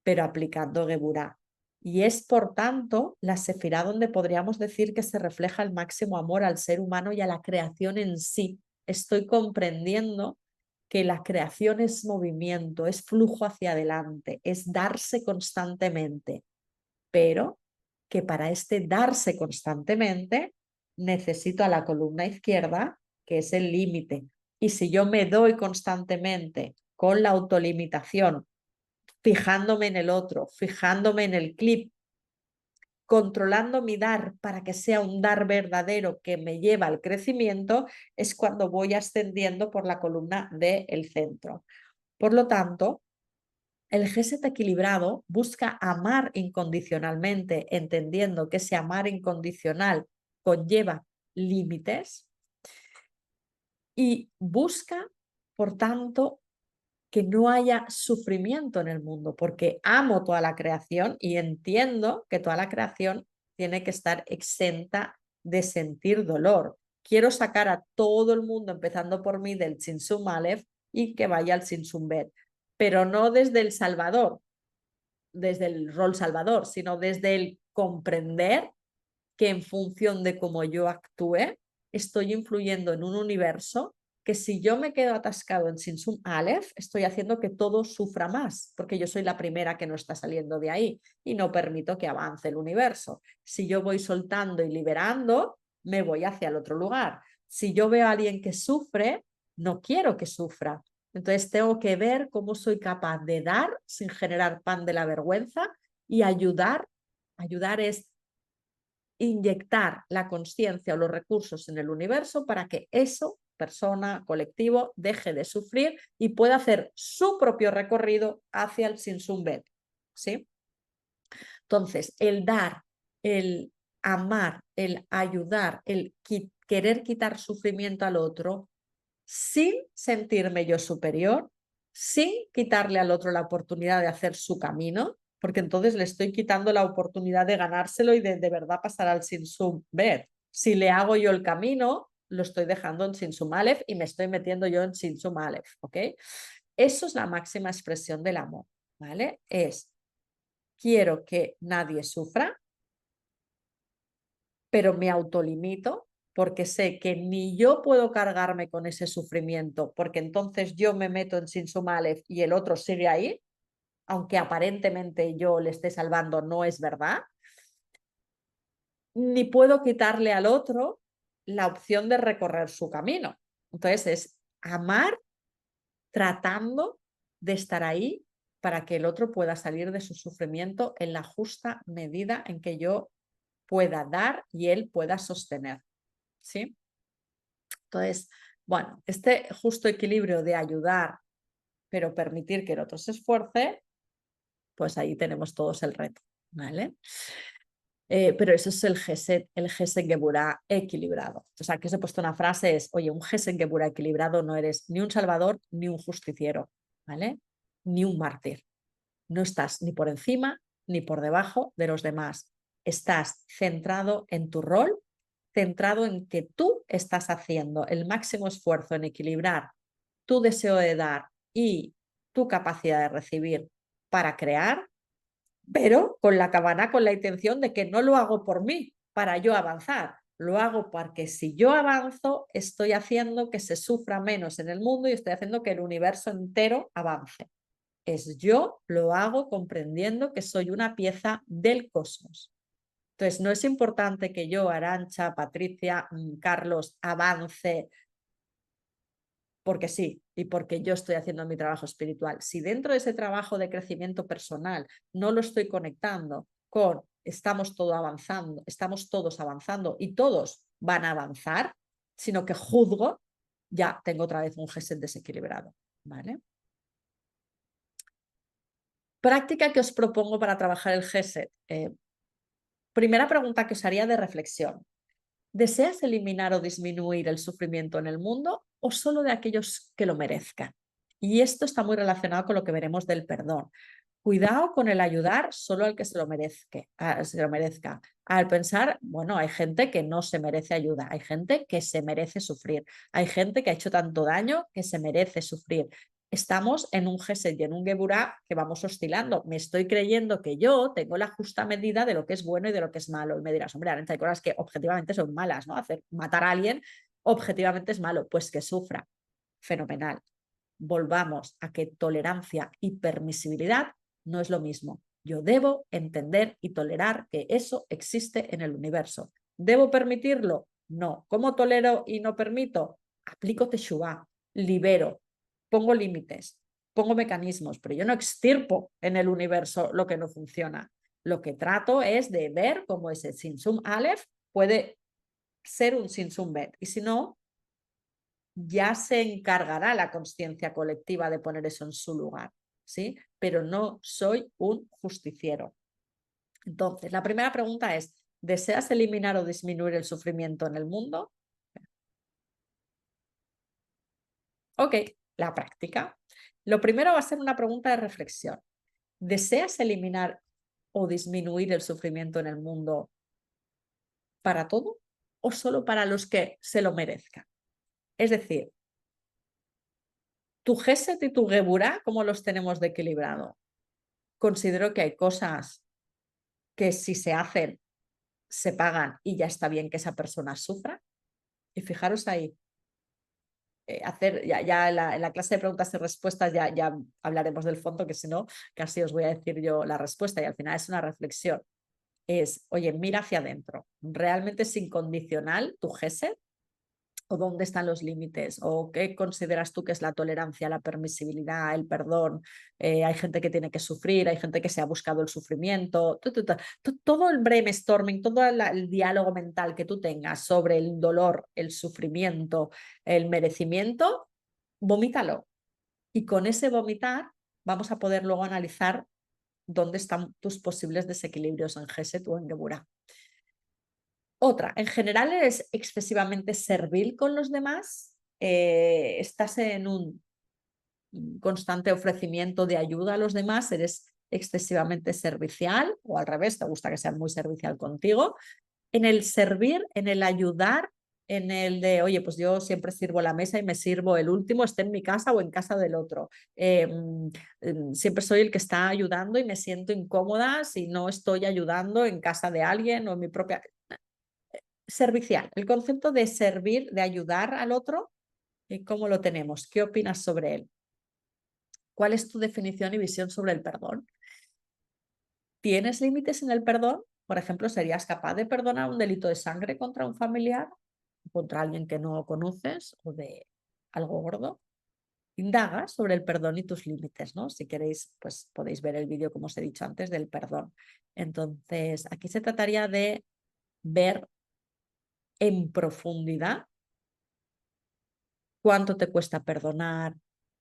pero aplicando Geburah. Y es, por tanto, la sefirá donde podríamos decir que se refleja el máximo amor al ser humano y a la creación en sí. Estoy comprendiendo que la creación es movimiento, es flujo hacia adelante, es darse constantemente, pero que para este darse constantemente necesito a la columna izquierda, que es el límite. Y si yo me doy constantemente con la autolimitación, fijándome en el otro, fijándome en el clip, controlando mi dar para que sea un dar verdadero que me lleva al crecimiento, es cuando voy ascendiendo por la columna del centro. Por lo tanto, el Gesed equilibrado busca amar incondicionalmente, entendiendo que ese amar incondicional conlleva límites y busca, por tanto, que no haya sufrimiento en el mundo, porque amo toda la creación y entiendo que toda la creación tiene que estar exenta de sentir dolor. Quiero sacar a todo el mundo, empezando por mí, del Tzitzum Aleph y que vaya al Tzitzum Bet, pero no desde el Salvador, desde el rol Salvador, sino desde el comprender que en función de cómo yo actúe, estoy influyendo en un universo que si yo me quedo atascado en Tzitzum Aleph, estoy haciendo que todo sufra más, porque yo soy la primera que no está saliendo de ahí y no permito que avance el universo. Si yo voy soltando y liberando, me voy hacia el otro lugar. Si yo veo a alguien que sufre, no quiero que sufra. Entonces tengo que ver cómo soy capaz de dar sin generar pan de la vergüenza y ayudar. Ayudar es inyectar la conciencia o los recursos en el universo para que eso, persona, colectivo, deje de sufrir y pueda hacer su propio recorrido hacia el Tzitzum Bet, ¿sí? Entonces, el dar, el amar, el ayudar, el querer quitar sufrimiento al otro sin sentirme yo superior, sin quitarle al otro la oportunidad de hacer su camino, porque entonces le estoy quitando la oportunidad de ganárselo y de verdad pasar al Sinsum Bet. Si le hago yo el camino, lo estoy dejando en Sinsum Aleph y me estoy metiendo yo en Sinsum Aleph, ¿ok? Eso es la máxima expresión del amor, ¿vale? Es, quiero que nadie sufra, pero me autolimito porque sé que ni yo puedo cargarme con ese sufrimiento, porque entonces yo me meto en Sinsum Aleph y el otro sigue ahí, aunque aparentemente yo le esté salvando, no es verdad, ni puedo quitarle al otro la opción de recorrer su camino. Entonces es amar tratando de estar ahí para que el otro pueda salir de su sufrimiento en la justa medida en que yo pueda dar y él pueda sostener. ¿Sí? Entonces, bueno, este justo equilibrio de ayudar, pero permitir que el otro se esfuerce, pues ahí tenemos todos el reto, ¿vale? Pero eso es el Gesed Geburah equilibrado. O sea, que os he puesto una frase, es, oye, un Gesed Geburah equilibrado no eres ni un salvador ni un justiciero, ¿vale? Ni un mártir. No estás ni por encima ni por debajo de los demás. Estás centrado en tu rol, centrado en que tú estás haciendo el máximo esfuerzo en equilibrar tu deseo de dar y tu capacidad de recibir para crear, pero con la cabana, con la intención de que no lo hago por mí, para yo avanzar. Lo hago porque si yo avanzo, estoy haciendo que se sufra menos en el mundo y estoy haciendo que el universo entero avance. Es yo lo hago comprendiendo que soy una pieza del cosmos. Entonces, no es importante que yo, Arancha, Patricia, Carlos, avance porque sí y porque yo estoy haciendo mi trabajo espiritual. Si dentro de ese trabajo de crecimiento personal no lo estoy conectando con estamos todos avanzando y todos van a avanzar, sino que juzgo, ya tengo otra vez un gesed desequilibrado, ¿vale? Práctica que os propongo para trabajar el gesed. Primera pregunta que os haría de reflexión. ¿Deseas eliminar o disminuir el sufrimiento en el mundo o solo de aquellos que lo merezcan? Y esto está muy relacionado con lo que veremos del perdón. Cuidado con el ayudar solo al que se lo merezca. Al pensar, bueno, hay gente que no se merece ayuda, hay gente que se merece sufrir, hay gente que ha hecho tanto daño que se merece sufrir. Estamos en un Gesed y en un Geburah que vamos oscilando. Me estoy creyendo que yo tengo la justa medida de lo que es bueno y de lo que es malo. Y me dirás, hombre, hay cosas que objetivamente son malas, ¿no? Matar a alguien objetivamente es malo, pues que sufra. Fenomenal. Volvamos a que tolerancia y permisibilidad no es lo mismo. Yo debo entender y tolerar que eso existe en el universo. ¿Debo permitirlo? No. ¿Cómo tolero y no permito? Aplico Teshuvah, libero, pongo límites, pongo mecanismos, pero yo no extirpo en el universo lo que no funciona. Lo que trato es de ver cómo ese Sinsum Aleph puede ser un Sinsum Bet. Y si no, ya se encargará la conciencia colectiva de poner eso en su lugar, ¿sí? Pero no soy un justiciero. Entonces, la primera pregunta es, ¿deseas eliminar o disminuir el sufrimiento en el mundo? Ok, la práctica. Lo primero va a ser una pregunta de reflexión. ¿Deseas eliminar o disminuir el sufrimiento en el mundo para todo o solo para los que se lo merezcan? Es decir, tu Geset y tu Geburah, ¿cómo los tenemos de equilibrado? Considero que hay cosas que si se hacen, se pagan y ya está bien que esa persona sufra. Y fijaros ahí, ya en la clase de preguntas y respuestas ya hablaremos del fondo, que si no, casi os voy a decir yo la respuesta y al final es una reflexión. Es, oye, mira hacia adentro. ¿Realmente es incondicional tu GESED? ¿O dónde están los límites? ¿O qué consideras tú que es la tolerancia, la permisibilidad, el perdón? Hay gente que tiene que sufrir, hay gente que se ha buscado el sufrimiento. Todo el brainstorming, todo el diálogo mental que tú tengas sobre el dolor, el sufrimiento, el merecimiento, vomítalo. Y con ese vomitar vamos a poder luego analizar dónde están tus posibles desequilibrios en GESET o en Geburah. Otra, en general eres excesivamente servil con los demás, estás en un constante ofrecimiento de ayuda a los demás, eres excesivamente servicial o al revés, te gusta que sean muy servicial contigo. En el servir, en el ayudar, en el de, oye, pues yo siempre sirvo la mesa y me sirvo el último, esté en mi casa o en casa del otro. Siempre soy el que está ayudando y me siento incómoda si no estoy ayudando en casa de alguien o en mi propia... Servicial, el concepto de servir, de ayudar al otro, ¿cómo lo tenemos? ¿Qué opinas sobre él? ¿Cuál es tu definición y visión sobre el perdón? ¿Tienes límites en el perdón? Por ejemplo, ¿serías capaz de perdonar un delito de sangre contra un familiar, contra alguien que no conoces o de algo gordo? Indaga sobre el perdón y tus límites, ¿no? Si queréis, pues podéis ver el vídeo, como os he dicho antes, del perdón. Entonces, aquí se trataría de ver en profundidad cuánto te cuesta perdonar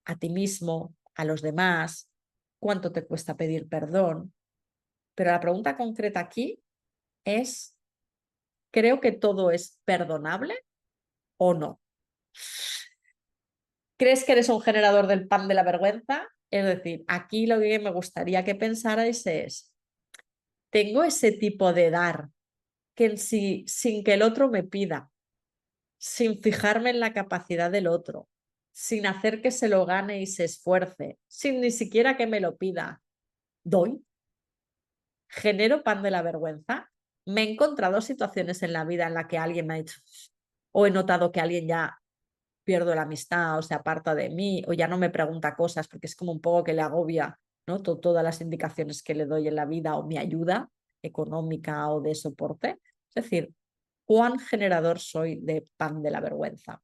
a ti mismo, a los demás, cuánto te cuesta pedir perdón. Pero la pregunta concreta aquí es, ¿creo que todo es perdonable o no? ¿Crees que eres un generador del pan de la vergüenza? Es decir, aquí lo que me gustaría que pensarais es, ¿tengo ese tipo de dar que sí, sin que el otro me pida, sin fijarme en la capacidad del otro, sin hacer que se lo gane y se esfuerce, sin ni siquiera que me lo pida, doy? ¿Genero pan de la vergüenza? Me he encontrado situaciones en la vida en la que alguien me ha dicho, o he notado que alguien ya pierdo la amistad o se aparta de mí o ya no me pregunta cosas porque es como un poco que le agobia, ¿no? Todas las indicaciones que le doy en la vida o mi ayuda económica o de soporte. Es decir, ¿cuán generador soy de pan de la vergüenza?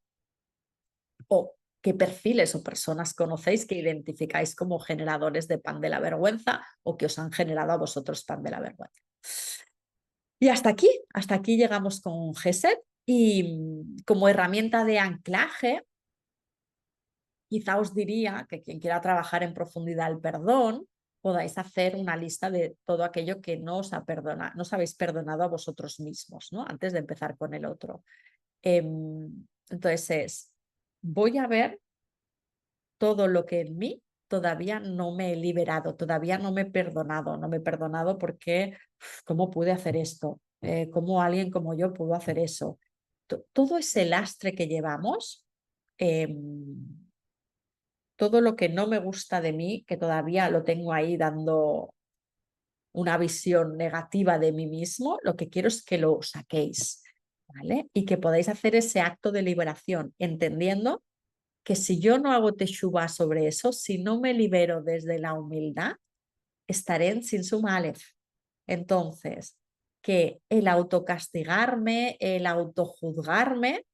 ¿O qué perfiles o personas conocéis que identificáis como generadores de pan de la vergüenza o que os han generado a vosotros pan de la vergüenza? Y hasta aquí llegamos con GESET y como herramienta de anclaje, quizá os diría que quien quiera trabajar en profundidad el perdón, podáis hacer una lista de todo aquello que no os, no os habéis perdonado a vosotros mismos, ¿no? Antes de empezar con el otro. Entonces voy a ver todo lo que en mí todavía no me he liberado, todavía no me he perdonado, no me he perdonado porque, ¿cómo pude hacer esto? ¿Cómo alguien como yo pudo hacer eso? Todo ese lastre que llevamos, todo lo que no me gusta de mí, que todavía lo tengo ahí dando una visión negativa de mí mismo, lo que quiero es que lo saquéis, ¿vale? Y que podáis hacer ese acto de liberación, entendiendo que si yo no hago teshuva sobre eso, si no me libero desde la humildad, estaré en sin suma aleph. Entonces, que el autocastigarme, el autojuzgarme,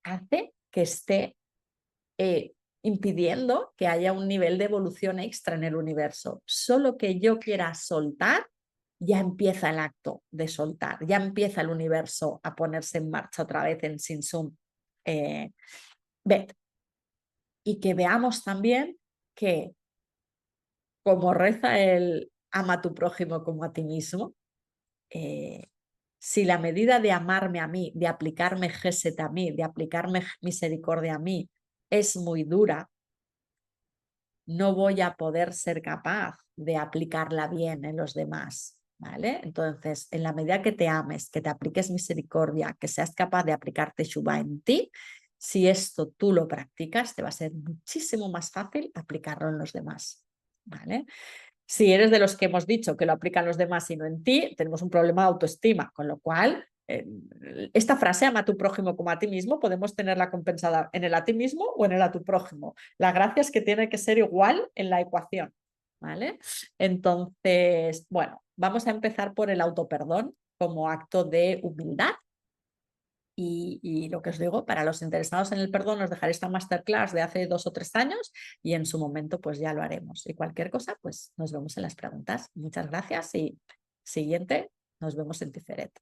hace que esté impidiendo que haya un nivel de evolución extra en el universo. Solo que yo quiera soltar, ya empieza el acto de soltar, ya empieza el universo a ponerse en marcha otra vez en Sinsum Bet. Y que veamos también que, como reza el ama a tu prójimo como a ti mismo, si la medida de amarme a mí, de aplicarme Geset a mí, de aplicarme misericordia a mí, es muy dura, no voy a poder ser capaz de aplicarla bien en los demás, ¿vale? Entonces, en la medida que te ames, que te apliques misericordia, que seas capaz de aplicar Teshuvah en ti, si esto tú lo practicas, te va a ser muchísimo más fácil aplicarlo en los demás, ¿vale? Si eres de los que hemos dicho que lo aplican los demás y no en ti, tenemos un problema de autoestima, con lo cual esta frase, ama a tu prójimo como a ti mismo, podemos tenerla compensada en el a ti mismo o en el a tu prójimo. La gracia es que tiene que ser igual en la ecuación, ¿vale? Entonces, bueno, vamos a empezar por el autoperdón como acto de humildad. Y lo que os digo, para los interesados en el perdón, os dejaré esta masterclass de hace 2 o 3 años y en su momento pues ya lo haremos. Y cualquier cosa, pues nos vemos en las preguntas. Muchas gracias y siguiente, nos vemos en Tiferet.